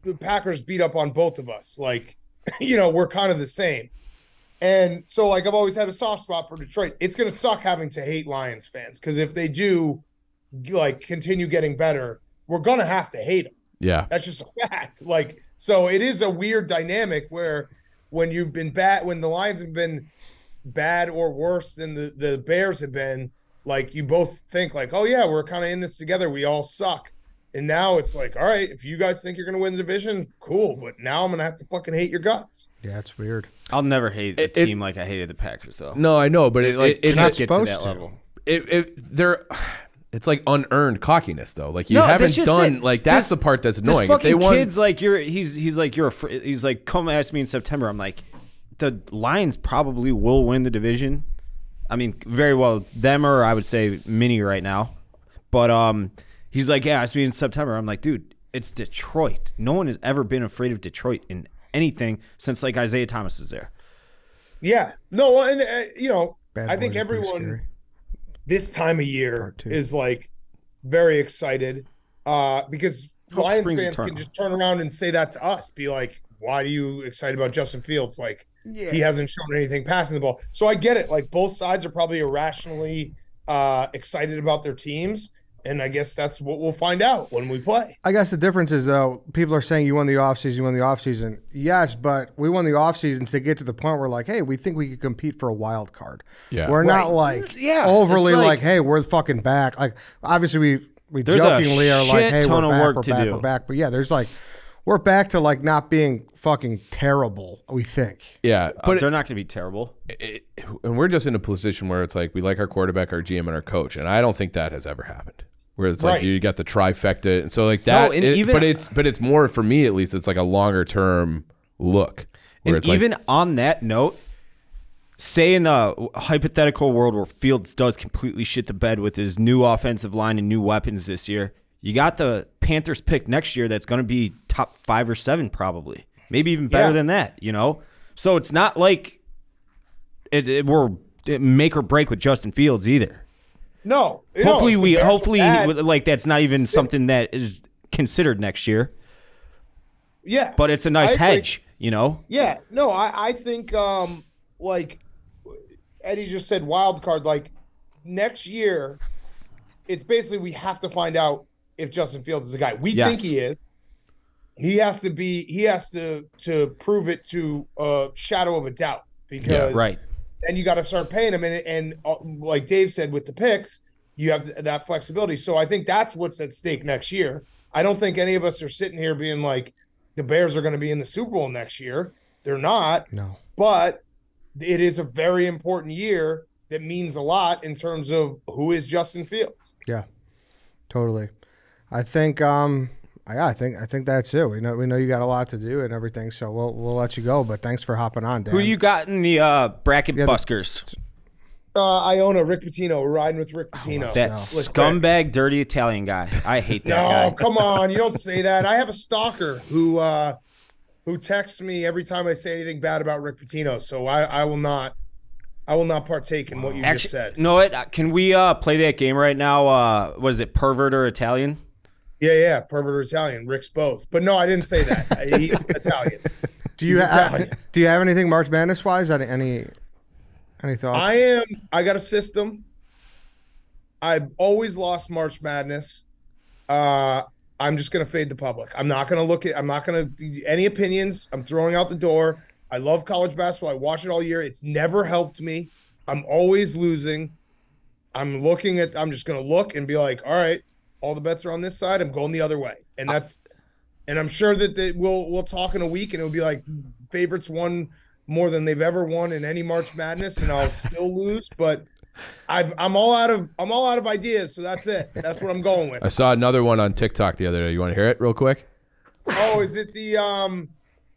the Packers beat up on both of us. Like, we're kind of the same. And so like, I've always had a soft spot for Detroit. It's going to suck having to hate Lions fans. Cause if they do like continue getting better, we're going to have to hate them. Yeah. That's just a fact. Like, so it is a weird dynamic where when you've been bad, when the Lions have been bad or worse than the Bears have been, like you both think like, oh yeah, we're kind of in this together. We all suck. And now it's like, all right, if you guys think you're going to win the division, cool. But now I'm going to have to fucking hate your guts. Yeah, it's weird. I'll never hate a team like I hated the Packers, though. No, I know, but it's not get to that level. It's like unearned cockiness, though. Like you haven't done like that's the part that's annoying. This fucking kid's like he's like you're afraid. He's like, come ask me in September. I'm like, the Lions probably will win the division. I mean, very well them or I would say Mini right now, but he's like, yeah, ask me in September. I'm like, dude, it's Detroit. No one has ever been afraid of Detroit in anything since like Isaiah Thomas was there. Yeah, no, and I think everyone this time of year is like very excited because Lions fans can just turn around and say that to us. Be like, why are you excited about Justin Fields? Like, he hasn't shown anything passing the ball. So I get it. Like, both sides are probably irrationally excited about their teams. And I guess that's what we'll find out when we play. I guess the difference is, though, people are saying you won the offseason, Yes, but we won the offseason to get to the point where, like, hey, we think we could compete for a wild card. Yeah. We're not, like, overly like, hey, we're fucking back. Like, obviously, we jokingly are like, hey, we're back. But, yeah, there's, like, we're back to, like, not being fucking terrible, we think. Yeah. But they're not going to be terrible. And we're just in a position where it's like we like our quarterback, our GM, and our coach. And I don't think that has ever happened. Where it's like you got the trifecta, and so like that. But it's more for me at least. It's like a longer term look. And even on that note, say in the hypothetical world where Fields does completely shit the bed with his new offensive line and new weapons this year, you got the Panthers pick next year that's going to be top 5 or 7 probably, maybe even better than that. So it's not like we're make or break with Justin Fields either. No. Hopefully, like that's not even something that is considered next year. Yeah, but it's a nice hedge, Yeah, no, I think like Eddie just said, wild card. Like next year, it's basically we have to find out if Justin Fields is a guy. We think he is. He has to be. He has to prove it to a shadow of a doubt because and you got to start paying him. And like Dave said, with the picks, you have that flexibility. So I think that's what's at stake next year. I don't think any of us are sitting here being like, the Bears are going to be in the Super Bowl next year. They're not. No. But it is a very important year that means a lot in terms of who is Justin Fields. Yeah, totally. I think I think that's it. We know you got a lot to do and everything, so we'll let you go. But thanks for hopping on, Dan. Who you got in the bracket Buskers? I own a Rick Pitino. We're riding with Rick Pitino. That scumbag, dirty Italian guy. I hate that guy. No, come on. You don't say that. I have a stalker who texts me every time I say anything bad about Rick Pitino. So I will not partake in what you just said. No, can we play that game right now? What is it, pervert or Italian? Yeah, pervert or Italian. Rick's both. But no, I didn't say that. He's Italian. Do you have anything March Madness wise? Any thoughts? I got a system. I've always lost March Madness. I'm just gonna fade the public. I'm not gonna any opinions. I'm throwing out the door. I love college basketball. I watch it all year. It's never helped me. I'm always losing. I'm just gonna look and be like, all right, all the bets are on this side. I'm going the other way. And I'm sure that we'll talk in a week and it'll be like favorites won more than they've ever won in any March Madness, and I'll still lose. But I'm all out of ideas, so that's it. That's what I'm going with. I saw another one on TikTok the other day. You want to hear it real quick? Oh, is it the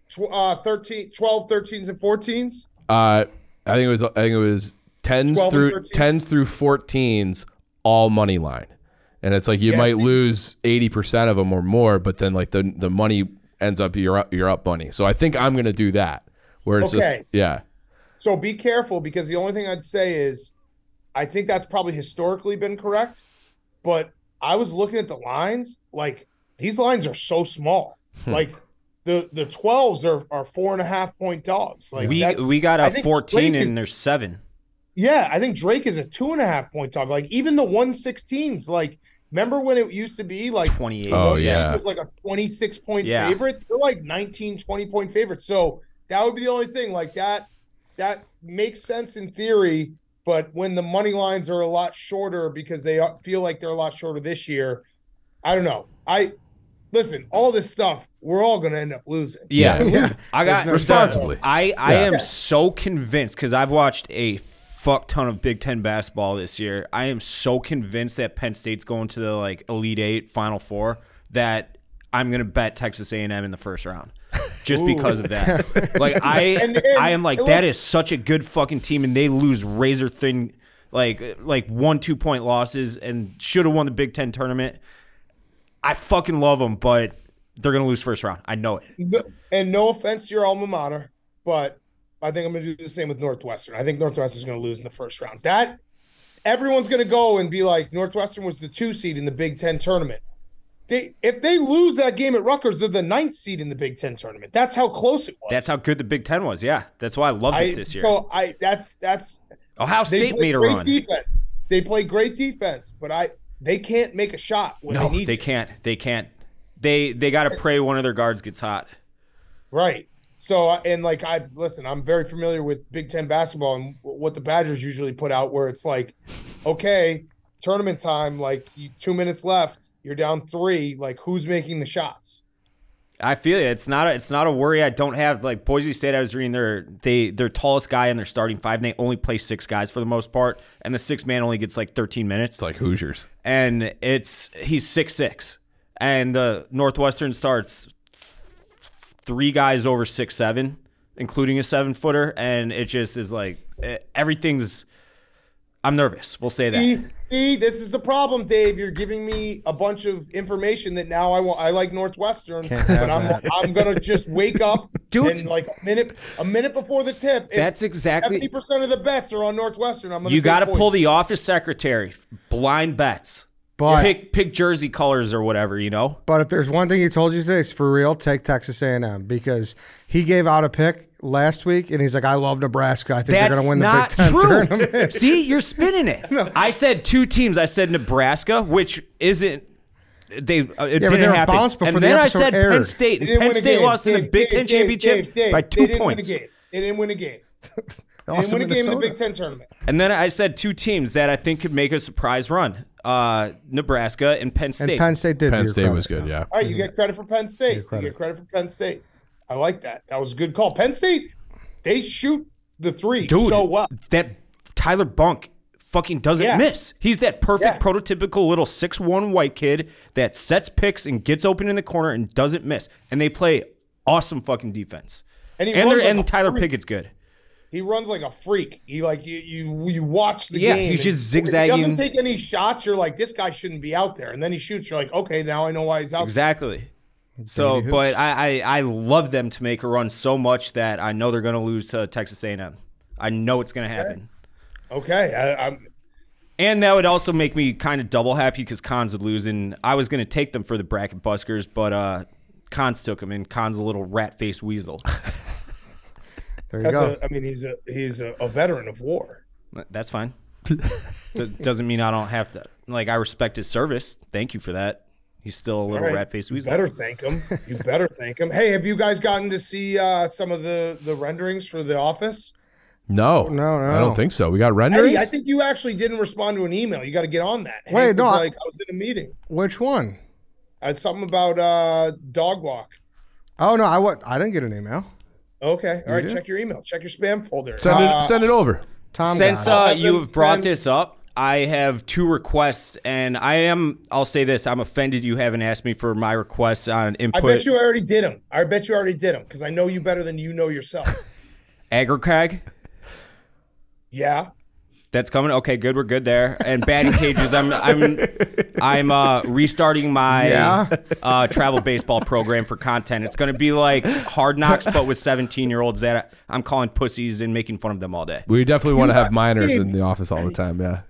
12, 13s, and 14s? I think it was 10s through 14s, all money line, and it's like you might lose 80% of them or more, but then like the money ends up you're up money. So I think I'm gonna do that, where it's just So be careful, because the only thing I'd say is I think that's probably historically been correct, but I was looking at the lines, like these lines are so small. Like the 12s are 4.5 point dogs. Like we got a 14 and there's 7. Yeah, I think Drake is a 2.5 point dog. Like even the 116s, like remember when it used to be like 28? Oh yeah, it was like a 26 point favorite. They're like 19, 20 point favorites. So that would be the only thing. Like that makes sense in theory, but when the money lines are a lot shorter because they feel like they're a lot shorter this year, I don't know. Listen, all this stuff, we're all going to end up losing. Yeah. I got responsibly. I am so convinced, because I've watched a fuck ton of Big Ten basketball this year. I am so convinced that Penn State's going to the like Elite Eight, Final Four, that I'm going to bet Texas A&M in the first round. Just because of that. Like I am like, that is such a good fucking team, and they lose razor thin, like 1-2 point losses, and should have won the Big Ten tournament. I fucking love them, but they're going to lose first round. I know it. And no offense to your alma mater, but I think I'm going to do the same with Northwestern. I think Northwestern's going to lose in the first round. That everyone's going to go and be like, Northwestern was the 2 seed in the Big Ten tournament. If they lose that game at Rutgers, they're the 9th seed in the Big Ten tournament. That's how close it was. That's how good the Big Ten was. Yeah, that's why I loved it this year. So that's Ohio State made a run. Defense. They play great defense, but they can't make a shot when they need to. They can't. They got to pray one of their guards gets hot. Right. So, and like I'm very familiar with Big Ten basketball and what the Badgers usually put out, where it's like, okay, tournament time, like 2 minutes left, you're down 3, like who's making the shots? I feel it. It's not a worry I don't have. Like Boise State, I was reading their tallest guy in their starting 5, and they only play 6 guys for the most part, and the 6th man only gets like 13 minutes. It's like Hoosiers. And he's 6'6", and the Northwestern starts 3 guys over 6'7", including a 7-footer, and it just is like everything's. I'm nervous. We'll say that. See, this is the problem, Dave. You're giving me a bunch of information that now I like Northwestern, but I'm gonna just wake up and like a minute before the tip. That's exactly 70% of the bets are on Northwestern. You got to pull the office secretary, blind bets. But pick jersey colors or whatever, you know. But if there's one thing he told you today, it's for real. Take Texas A&M, because he gave out a pick last week and he's like, "I love Nebraska. I think they're going to win the Big Ten tournament." See, you're spinning it. No. I said 2 teams. I said Nebraska, which isn't. It didn't happen. And then I said aired. Penn State. And Penn State lost in the Big Ten championship by 2 points. They didn't win a game. They didn't win a game in the Big Ten tournament. And then I said 2 teams that I think could make a surprise run. Nebraska and Penn State. And Penn State did. Penn State was good, yeah. All right, you get credit for Penn State. You get credit for Penn State. I like that. That was a good call. Penn State, they shoot the 3 so well. That Tyler Bunk fucking doesn't miss. He's that perfect prototypical little 6'1" white kid that sets picks and gets open in the corner and doesn't miss. And they play awesome fucking defense. And Tyler Pickett's good. He runs like a freak. He like you watch the game. Yeah, he's just zigzagging. He doesn't take any shots. You're like, this guy shouldn't be out there. And then he shoots. You're like, okay, now I know why he's out there. So, but I love them to make a run so much that I know they're going to lose to Texas A&M. I know it's going to happen. Okay. And that would also make me kind of double happy because Cons would lose. And I was going to take them for the bracket buskers, but Cons took him, and Cons a little rat-faced weasel. There you go. I mean, he's a veteran of war. That's fine. Doesn't mean I don't have to. Like, I respect his service. Thank you for that. He's still a little rat-faced weasel. You better thank him. You better thank him. Hey, have you guys gotten to see some of the renderings for The Office? No. I don't think so. We got renderings? Hey, I think you actually didn't respond to an email. You got to get on that. Wait, no. I was in a meeting. Which one? Something about dog walk. Oh, no. I didn't get an email. Okay. All right. Check your email. Check your spam folder. Send it over. Tom. Since got it. you have brought this up, I have 2 requests, and I'll say this, I'm offended you haven't asked me for my requests on input. I bet you already did them. Because I know you better than you know yourself. Aggro-crag? Yeah. That's coming. Okay, good. We're good there. And batting cages. I'm restarting my travel baseball program for content. It's going to be like Hard Knocks, but with 17-year-olds that I'm calling pussies and making fun of them all day. We definitely want to have minors in the office all the time. Yeah.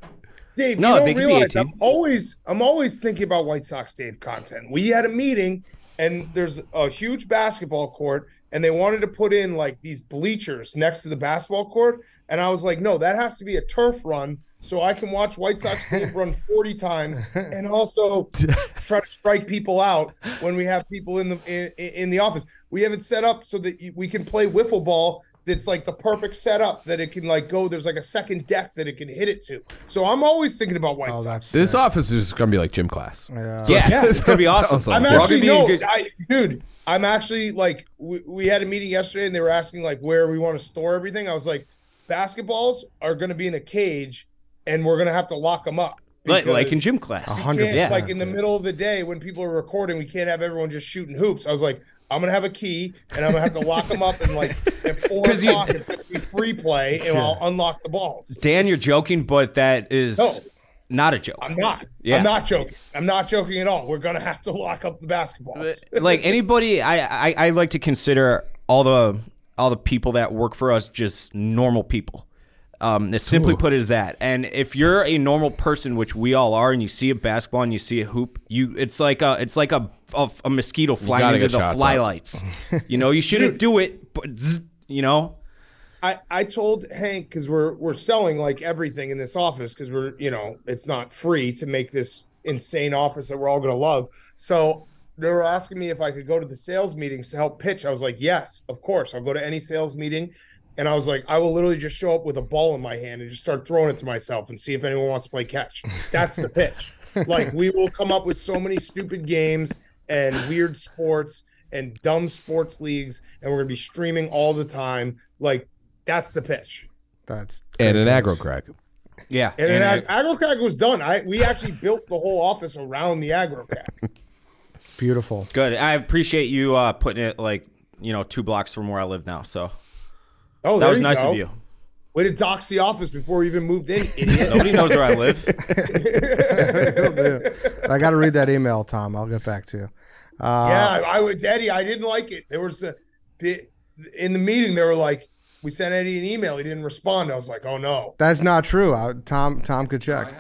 Dave, No, you they don't can be realize 18. I'm always thinking about White Sox Dave content. We had a meeting, and there's a huge basketball court, and they wanted to put in like these bleachers next to the basketball court, and I was like, no, that has to be a turf run, so I can watch White Sox Dave run 40 times, and also try to strike people out when we have people in the office. We have it set up so that we can play wiffle ball. That's like the perfect setup that it can like go. There's like a second deck that it can hit it to. So I'm always thinking about White Sox. This office is going to be like gym class. Yeah. It's going to be awesome. I'm actually dude. I'm actually like we had a meeting yesterday and they were asking like where we want to store everything. I was like, basketballs are going to be in a cage and we're going to have to lock them up. Like in gym class. 100%. Like in the middle of the day when people are recording, we can't have everyone just shooting hoops. I was like, I'm gonna have a key, and I'm gonna have to lock them up, and like at 4 o'clock, it's gonna be free play, and I'll unlock the balls. Dan, you're joking, but that is not a joke. I'm not. Yeah. I'm not joking. I'm not joking at all. We're gonna have to lock up the basketballs. Like anybody, I like to consider all the people that work for us just normal people. As simply put as that. And if you're a normal person, which we all are, and you see a basketball and you see a hoop, it's like a mosquito flying into the fly lights. You shouldn't do it, but I told Hank, because we're selling like everything in this office because we're it's not free to make this insane office that we're all gonna love. So they were asking me if I could go to the sales meetings to help pitch. I was like, yes, of course, I'll go to any sales meeting. And I was like, I will literally just show up with a ball in my hand and just start throwing it to myself and see if anyone wants to play catch. That's the pitch. Like, we will come up with so many stupid games and weird sports and dumb sports leagues, and we're going to be streaming all the time. Like, that's the pitch. That's and an aggro crack. Yeah. And an aggro crack was done. We actually built the whole office around the aggro crack. Beautiful. Good. I appreciate you putting it like 2 blocks from where I live now. So. Oh, that was nice of you. Way to dox the office before we even moved in, idiot. Nobody knows where I live. I got to read that email, Tom. I'll get back to you. Yeah, I would, Eddie. I didn't like it. There was in the meeting. They were like, "We sent Eddie an email. He didn't respond." I was like, "Oh no." That's not true. Tom could check.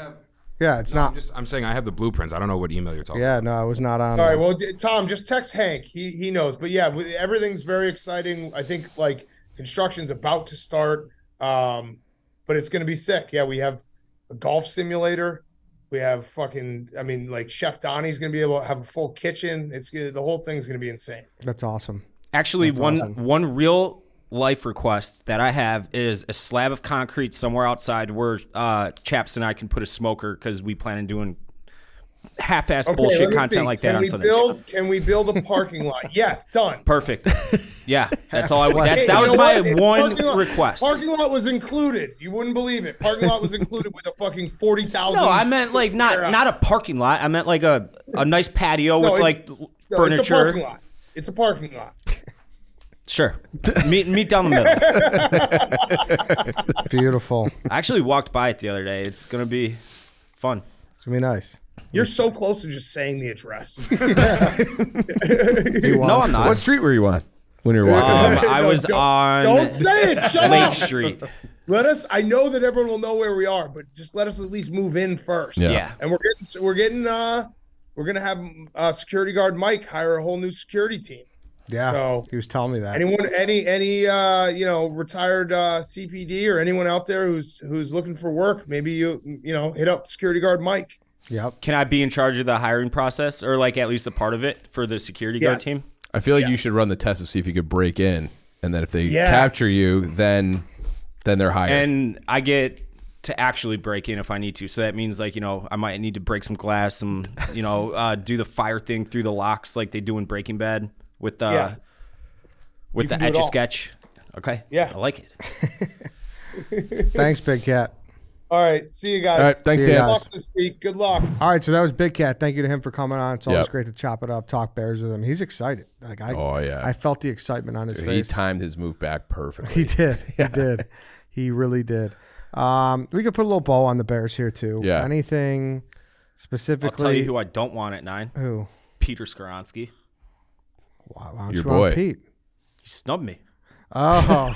Yeah, it's not. I'm saying I have the blueprints. I don't know what email you're talking Yeah, about. no, I was not on. All right, well, Tom, just text Hank. He knows. But yeah, everything's very exciting. I think like. Construction's about to start, but it's going to be sick. Yeah, we have a golf simulator. We have like Chef Donnie's going to be able to have a full kitchen. The whole thing's going to be insane. That's awesome. Actually, one real life request that I have is a slab of concrete somewhere outside where Chaps and I can put a smoker because we plan on doing half-ass bullshit content like that on Sunday. Can we build a parking lot? Yes, done. Perfect. Yeah, that's all that was my one request. Parking lot was included. You wouldn't believe it. Parking lot was included with a fucking 40,000. No, I meant like not a parking lot. I meant like a nice patio with furniture. It's a parking lot. It's a parking lot. Sure. Meet down the middle. Beautiful. I actually walked by it the other day. It's gonna be fun. It's gonna be nice. You're so close to just saying the address. No, I'm not. What street were you on when you were walking? I was on. Don't say it. Shut Lake up. Street. I know that everyone will know where we are, but just let us at least move in first. Yeah. And we're gonna have security guard Mike hire a whole new security team. Yeah. So he was telling me that. Any retired CPD or anyone out there who's looking for work, maybe you hit up security guard Mike. Yep. Can I be in charge of the hiring process or like at least a part of it for the security guard team? I feel like you should run the test to see if you could break in, and then if they capture you, then they're hired. And I get to actually break in if I need to. So that means like, I might need to break some glass, do the fire thing through the locks like they do in Breaking Bad with the Etch-a-Sketch. Okay. Yeah. I like it. Thanks, Big Cat. All right. See you guys. All right. Thanks, See you Dan. guys. Good luck this week. Good luck. All right, so that was Big Cat. Thank you to him for coming on. It's always Yep. great to chop it up, talk Bears with him. He's excited. Like I felt the excitement on his He face. timed his move back perfectly. He did. He did. He really did. We could put a little bow on the Bears here too. Yeah. Anything I'll specifically? tell you who I don't want at 9. Who? Peter Skoronsky. Why don't Your you want boy. Pete? He snubbed me. Oh,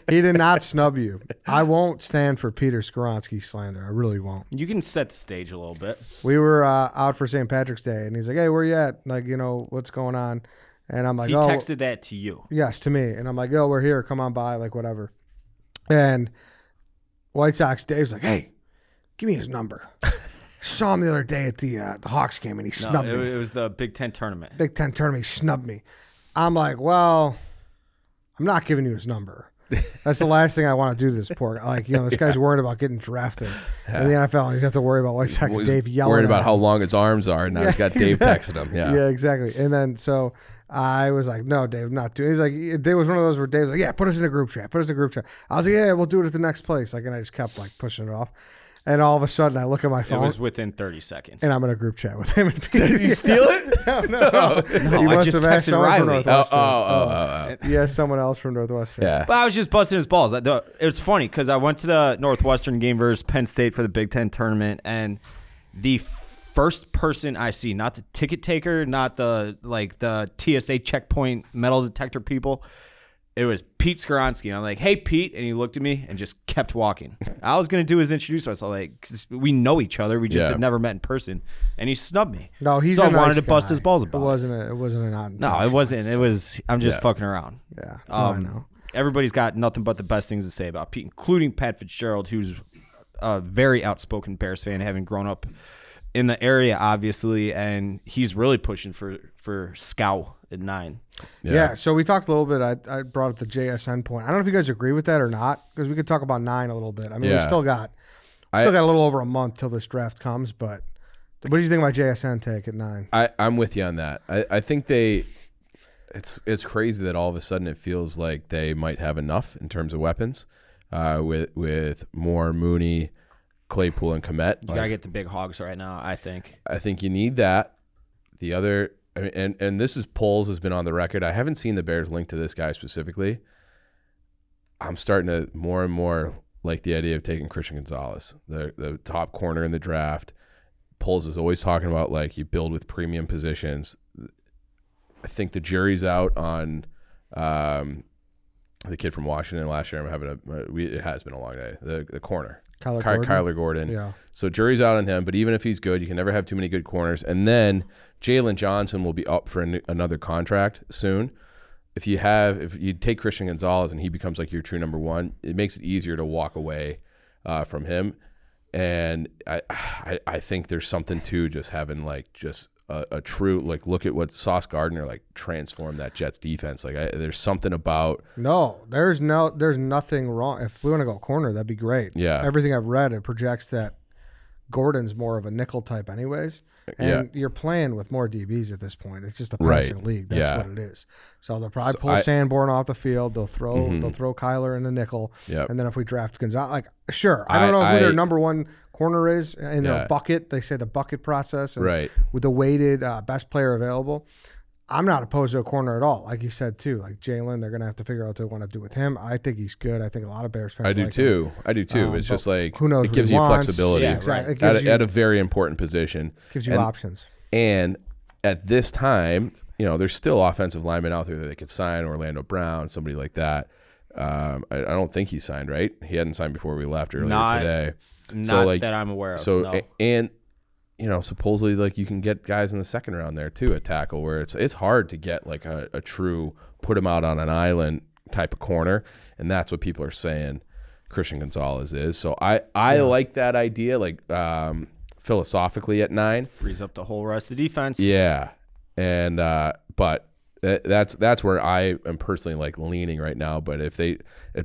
he did not snub you. I won't stand for Peter Skoronsky slander. I really won't. You can set the stage a little bit. We were out for St. Patrick's Day, and he's like, "Hey, where you at? Like, what's going on?" And I'm like, He "Oh, texted that to you. yes, to me." And I'm like, "Oh, we're here. Come on by, like whatever." And White Sox Dave's like, "Hey, give me his number." Saw him the other day at the Hawks game, and he snubbed me. It was the Big Ten tournament. Big Ten tournament, he snubbed me. I'm like, well, I'm not giving you his number. That's the last thing I want to do to this poor guy. Like, this guy's worried about getting drafted in the NFL, and he's got to worry about White Sox Dave yelling Worried at about him. how long his arms are, and now he's got Dave texting him. Yeah, exactly. And then so I was like, no, Dave, I'm not doing. He's like, Dave was one of those where Dave's like, yeah, put us in a group chat. Put us in a group chat. I was like, yeah, we'll do it at the next place. Like, and I just kept like pushing it off. And all of a sudden, I look at my phone. It was within 30 seconds. And I'm in a group chat with him. Did you steal it? No, he I must just have asked texted someone from Riley. Northwestern. Yeah, someone else from Northwestern. Yeah. But I was just busting his balls. It was funny because I went to the Northwestern game versus Penn State for the Big Ten tournament, and the first person I see, not the ticket taker, not the TSA checkpoint metal detector people, it was Pete Skoronsky. And I'm like, hey, Pete. And he looked at me and just kept walking. I was going to do is introduce myself, like, 'cause we know each other. We just had never met in person. And he snubbed me. No, he's so a I wanted nice to bust guy. his balls about It wasn't a not. No, it wasn't. It was, I'm just fucking around. Yeah. I know. Everybody's got nothing but the best things to say about Pete, including Pat Fitzgerald, who's a very outspoken Bears fan, having grown up in the area, obviously, and he's really pushing for Scout at 9. Yeah. So we talked a little bit. I brought up the JSN point. I don't know if you guys agree with that or not, because we could talk about 9 a little bit. I mean, we still got a little over a month till this draft comes. But what do you think about JSN take at 9? I'm with you on that. I think it's crazy that all of a sudden it feels like they might have enough in terms of weapons with Moore, Mooney, Claypool, and Kmet. You gotta get the big hogs right now, I think. I think you need that. The other, I mean, and this is Poles has been on the record. I haven't seen the Bears link to this guy specifically. I'm starting to more and more like the idea of taking Christian Gonzalez, the top corner in the draft. Poles is always talking about like you build with premium positions. I think the jury's out on the kid from Washington last year. It has been a long day. The corner. Kyler Gordon. Yeah. So jury's out on him, but even if he's good, you can never have too many good corners. And then Jalen Johnson will be up for another contract soon. If you take Christian Gonzalez and he becomes like your true number 1, it makes it easier to walk away from him. And I think there's something to just having like just a true like look at what Sauce Gardner like transformed that Jets defense. Like there's something about there's nothing wrong. If we want to go corner, that'd be great. Yeah. Everything I've read, it projects that Gordon's more of a nickel type anyways. And you're playing with more DBs at this point. It's just a passing league. That's what it is. So they'll probably pull Sanborn off the field. They'll throw Kyler in the nickel. Yep. And then if we draft Gonzalez, like sure. I don't know who their number 1 corner is in their bucket. They say the bucket process. And with the weighted best player available. I'm not opposed to a corner at all. Like you said too, like Jalen, they're gonna have to figure out what they want to do with him. I think he's good. I think a lot of Bears fans. I do too. It's just like who knows? It gives you flexibility. Yeah, exactly. At a very important position. Gives you options. And at this time, there's still offensive linemen out there that they could sign. Orlando Brown, somebody like that. I don't think he signed. Right? He hadn't signed before we left earlier today. Not that I'm aware of. So no. and. Supposedly like you can get guys in the second round there too at tackle where it's hard to get like a true put him out on an island type of corner, and that's what people are saying Christian Gonzalez is. So I like that idea like philosophically at 9. Frees up the whole rest of the defense. Yeah. And but that's where I am personally like leaning right now. But if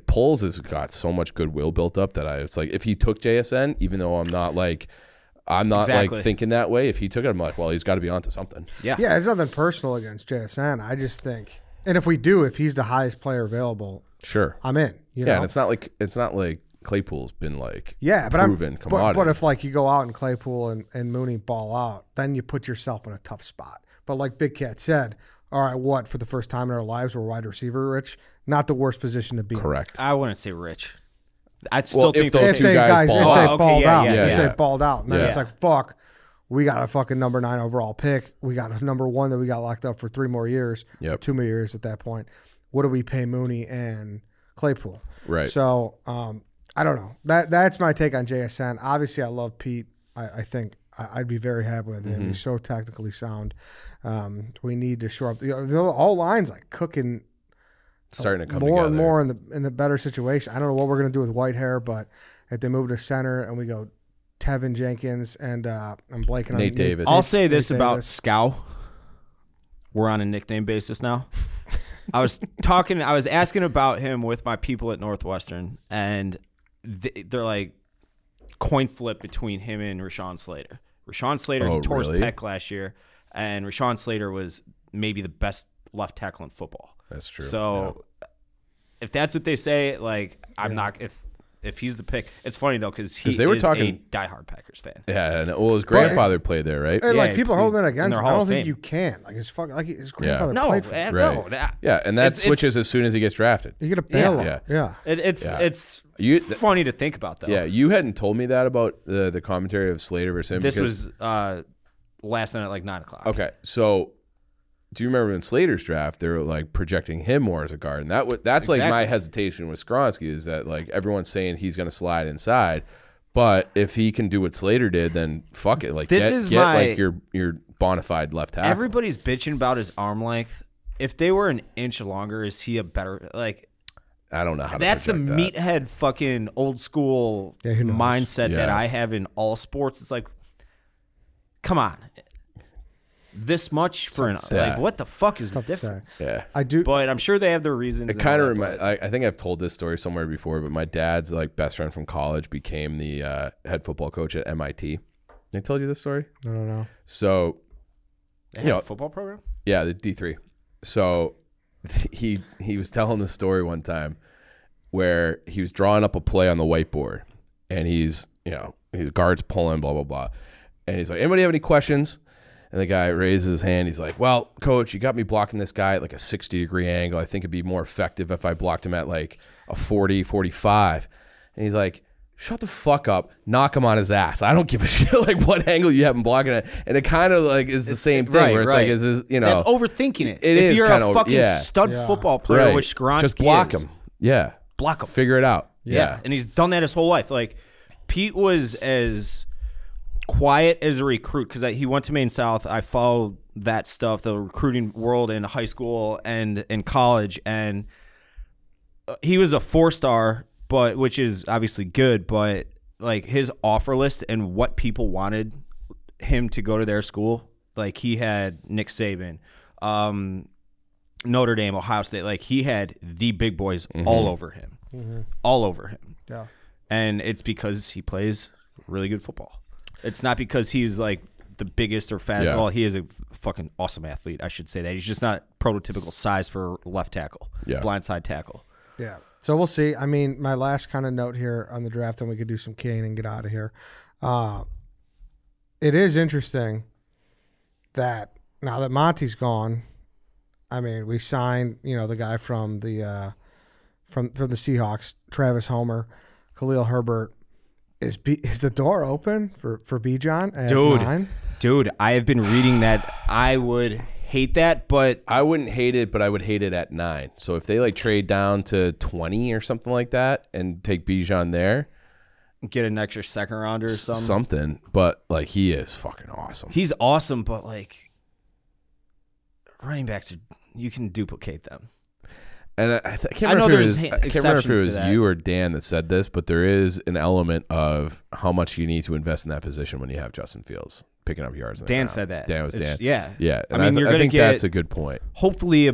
Poles has got so much goodwill built up that it's like if he took JSN, even though I'm not like thinking that way. If he took it, I'm like, well, he's got to be onto something. Yeah. Yeah, it's nothing personal against JSN. I just think, and if he's the highest player available, Sure. I'm in. You Yeah, know? and it's not like Claypool's been like but proven commodity. But if like you go out and Claypool and Mooney ball out, then you put yourself in a tough spot. But like Big Cat said, all right, what, for the first time in our lives, we're wide receiver rich? Not the worst position to be in. Correct. I wouldn't say rich. I still think if those If two they guys ball out. balled out, yeah, if yeah. they balled out, and then Yeah. it's like, fuck, we got a fucking number 9 overall pick. We got a number 1 that we got locked up for 3 more years, Yep. 2 more years at that point. What do we pay Mooney and Claypool? Right. So I don't know. That's my take on JSN. Obviously, I love Pete. I think I'd be very happy with him. He's so technically sound. We need to shore up. All lines like cooking. Starting to come more together. and more in the better situation. I don't know what we're gonna do with Whitehair, but if they move to center and we go Tevin Jenkins and I'm blanking on Nate Davis. I'll say this Nate about Davis. Scow. We're on a nickname basis now. I was asking about him with my people at Northwestern, and they're like coin flip between him and Rashawn Slater. Rashawn Slater he tore his pec last year, and Rashawn Slater was maybe the best left tackle in football. That's true. So if that's what they say, like I'm not if he's the pick. It's funny though because they were is talking, a diehard Packers fan. Yeah, and his grandfather played there, right? And like Yeah, people are holding it against their him. I Hall don't of think Fame. you can. Like his grandfather No, played for man, him. no. Yeah, and that It's- switches as soon as he gets drafted. You get a bailout. Yeah. Yeah. It's funny to think about though. Yeah, you hadn't told me that about the commentary of Slater versus him. This because, was last night at like 9:00. Okay, so do you remember in Slater's draft they were like projecting him more as a guard, and that's like my hesitation with Skronsky is that like everyone's saying he's going to slide inside, but if he can do what Slater did, then fuck it, like get like your bona fide left tackle. Everybody's bitching about his arm length. If they were an inch longer, is he a better like? I don't know how. That's the to project that. meathead fucking old school who knows? mindset that Yeah. I have in all sports. It's like, come on, this much for an Yeah. like what the fuck is the Tough to say. difference? Yeah. I do. But I'm sure they have their reasons. It and kind of all that, reminds. I think I've told this story somewhere before, but my dad's like best friend from college became the head football coach at MIT. I told you this story. I don't know. So, They you have know, a football program. yeah, the D3. So he was telling the story one time where he was drawing up a play on the whiteboard, and his guards pulling, blah blah blah, and he's like, "Anybody have any questions?" And the guy raises his hand. He's like, "Well, coach, you got me blocking this guy at like a 60-degree angle. I think it'd be more effective if I blocked him at like a 40, 45." And he's like, "Shut the fuck up. Knock him on his ass. I don't give a shit like what angle you have him blocking at." And it kind of like is the same thing right, where it's right. like, is this, That's overthinking it. It if is you're kinda a over- fucking yeah. stud Yeah. football player, Right. which Skronsky Just block is, him. Yeah. block him. Figure it out. Yeah. And he's done that his whole life. Like Pete was as quiet as a recruit because he went to Maine South. I followed that stuff, the recruiting world in high school and in college, and he was a 4-star, but which is obviously good, but like his offer list and what people wanted him to go to their school, like he had Nick Saban, Notre Dame, Ohio State, like he had the big boys all over him. All over him. Yeah. And it's because he plays really good football. It's not because he's like the biggest or fat. Yeah. Well, he is a fucking awesome athlete. I should say that. He's just not prototypical size for left tackle, Yeah. blindside tackle. Yeah. So we'll see. I mean, my last kind of note here on the draft, and we could do some Kane and get out of here. It is interesting that now that Monty's gone, I mean, we signed, the guy from the from the Seahawks, Travis Homer, Khalil Herbert. Is the door open for Bijan at 9? Dude, I have been reading that. I would hate that, but I wouldn't hate it, but I would hate it at 9. So if they like trade down to 20 or something like that and take Bijan there, get an extra second rounder or something. something. But like he is fucking awesome. He's awesome, but like running backs, you can duplicate them. And I can't I know remember if there's it was, I can't remember if it exceptions was to that. you or Dan that said this, but there is an element of how much you need to invest in that position when you have Justin Fields picking up yards. In the Dan ground. said that. Dan was Dan. Yeah. Yeah. I And mean, you're I gonna think get that's a good point. hopefully you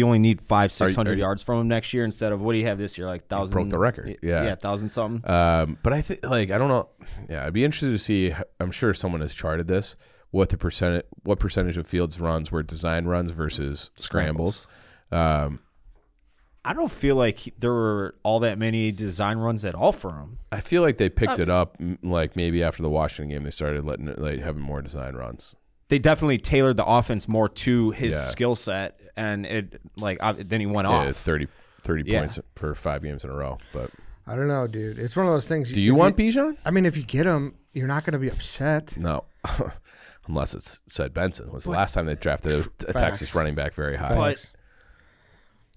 only need 500-600 are you- yards from him next year instead of what do you have this year, like 1,000. broke the record. Yeah. 1,000 something. But I think like I don't know. Yeah, I'd be interested to see. I'm sure someone has charted this. What percentage of Fields runs were design runs versus scrambles. I don't feel like there were all that many design runs at all for him. I feel like they picked it up like maybe after the Washington game. They started having more design runs. They definitely tailored the offense more to his skill set, and it then he went off 30 points for 5 games in a row. But I don't know, dude. It's one of those things. Do you want Bijan? I mean, if you get him, you're not going to be upset. No. Unless it's said Benson was the last time they drafted a Texas running back very high. But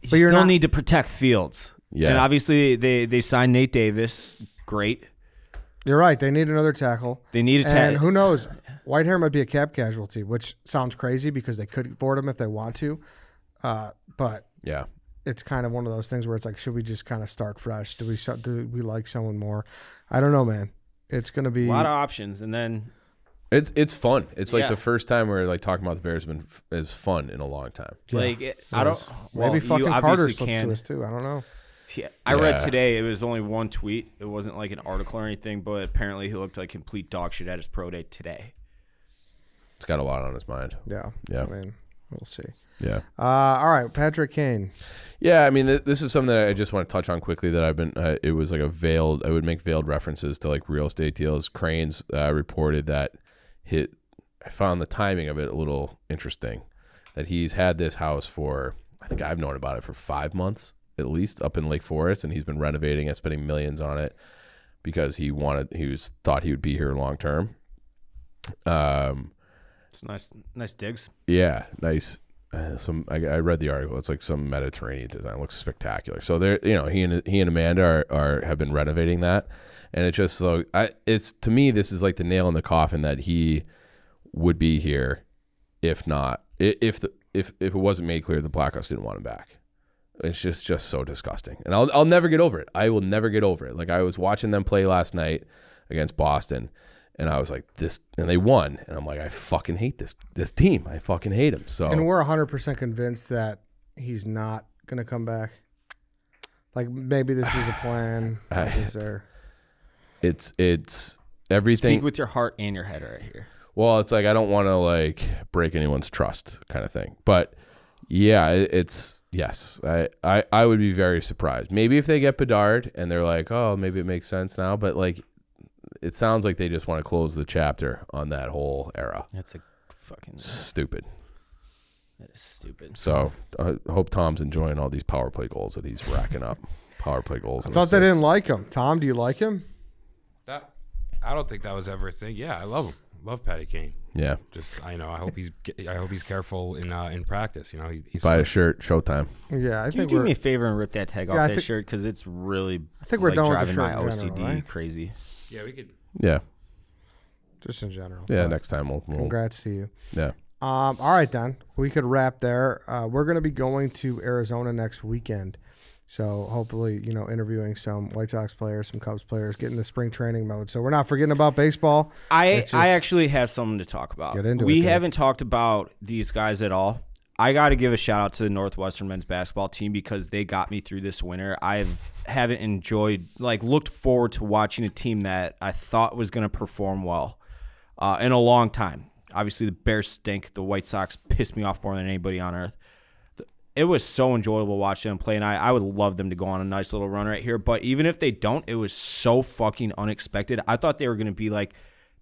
you still need to protect Fields. Yeah. And obviously they signed Nate Davis. Great. You're right. They need another tackle. They need a tackle. And who knows? Whitehair might be a cap casualty, which sounds crazy because they could afford him if they want to. But yeah, it's kind of one of those things where it's like, should we just kind of start fresh? Do we like someone more? I don't know, man. It's going to be a lot of options, and then it's fun. It's like the first time where like talking about the Bears is fun in a long time. Yeah, like I don't. Maybe fucking Carter slips to us too. I don't know. Yeah, I read today. It was only one tweet. It wasn't like an article or anything, but apparently he looked like complete dog shit at his pro day today. He's got a lot on his mind. Yeah. Yeah. I mean, we'll see. Yeah. All right, Patrick Kane. Yeah, I mean, this is something that I just want to touch on quickly. That I've been. It was like I would make veiled references to like real estate deals. Cranes reported that I found the timing of it a little interesting. That he's had this house for, I think I've known about it for 5 months at least, up in Lake Forest, and he's been renovating and spending millions on it because he thought he would be here long term. It's nice digs. Yeah, nice. I read the article. It's like some Mediterranean design. It looks spectacular. So there, he and Amanda have been renovating that, and it's just so it's to me this is like the nail in the coffin that he would be here, if it wasn't made clear the Blackhawks didn't want him back. It's just so disgusting, and I'll never get over it. I will never get over it. Like I was watching them play last night against Boston. And I was like, and they won. And I'm like, I fucking hate this team. I fucking hate him. So, and we're 100% convinced that he's not going to come back. Like maybe this was a plan. It's everything. Speak with your heart and your head right here. Well, it's like I don't want to like break anyone's trust, kind of thing. But yeah, yes. I would be very surprised. Maybe if they get Bedard and they're like, oh, maybe it makes sense now. But like. It sounds like they just want to close the chapter on that whole era. That's a fucking stupid. That is stupid. So I hope Tom's enjoying all these power play goals that he's racking up. Power play goals. I thought they didn't like him. Tom, do you like him? I don't think that was ever a thing. Yeah, I love him. Love Patty Kane. Yeah. Just I hope he's careful in practice. He's buy a shirt. Showtime. Yeah, I think. Can you do me a favor and rip that tag off that shirt because it's really. I think we're done with the driving shirt my in general, OCD right? crazy. Yeah, we could. Yeah. Just in general. Yeah, next time we'll congrats to you. Yeah. All right, then. We could wrap there. We're going to be going to Arizona next weekend. So hopefully, interviewing some White Sox players, some Cubs players, getting the spring training mode. So we're not forgetting about baseball. I actually have something to talk about. Get into it. We haven't talked about these guys at all. I got to give a shout out to the Northwestern men's basketball team because they got me through this winter. I haven't looked forward to watching a team that I thought was going to perform well in a long time. Obviously, the Bears stink. The White Sox piss me off more than anybody on earth. It was so enjoyable watching them play, and I would love them to go on a nice little run right here. But even if they don't, it was so fucking unexpected. I thought they were going to be like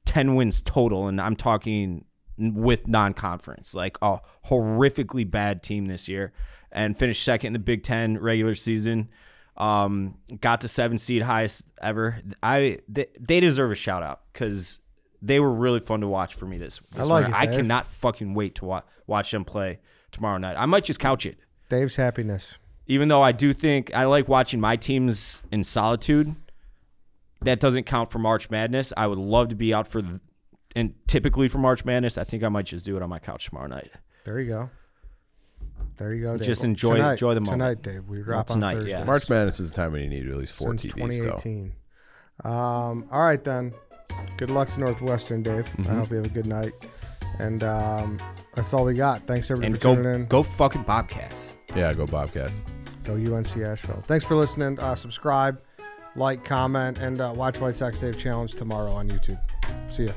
10 wins total, and I'm talking with non-conference, like a horrifically bad team this year, and finished second in the Big Ten regular season. Got to 7 seed, highest ever. They deserve a shout out because they were really fun to watch for me this winter. I cannot fucking wait to watch them play tomorrow night. I might just couch it. Dave's happiness. Even though I do think I like watching my teams in solitude, that doesn't count for March Madness. I would love to be out and typically for March Madness, I think I might just do it on my couch tomorrow night. There you go. Dave. Just enjoy the moment. Tonight, Dave. We drop on Thursday. Yeah. March Madness is the time when you need at least 4 Since TVs, 2018. All right, then. Good luck to Northwestern, Dave. I hope you have a good night. And that's all we got. Thanks, everybody, for tuning in. Go fucking Bobcats. Yeah, go Bobcats. Go UNC Asheville. Thanks for listening. Subscribe, like, comment, and watch White Sox Save Challenge tomorrow on YouTube. See ya.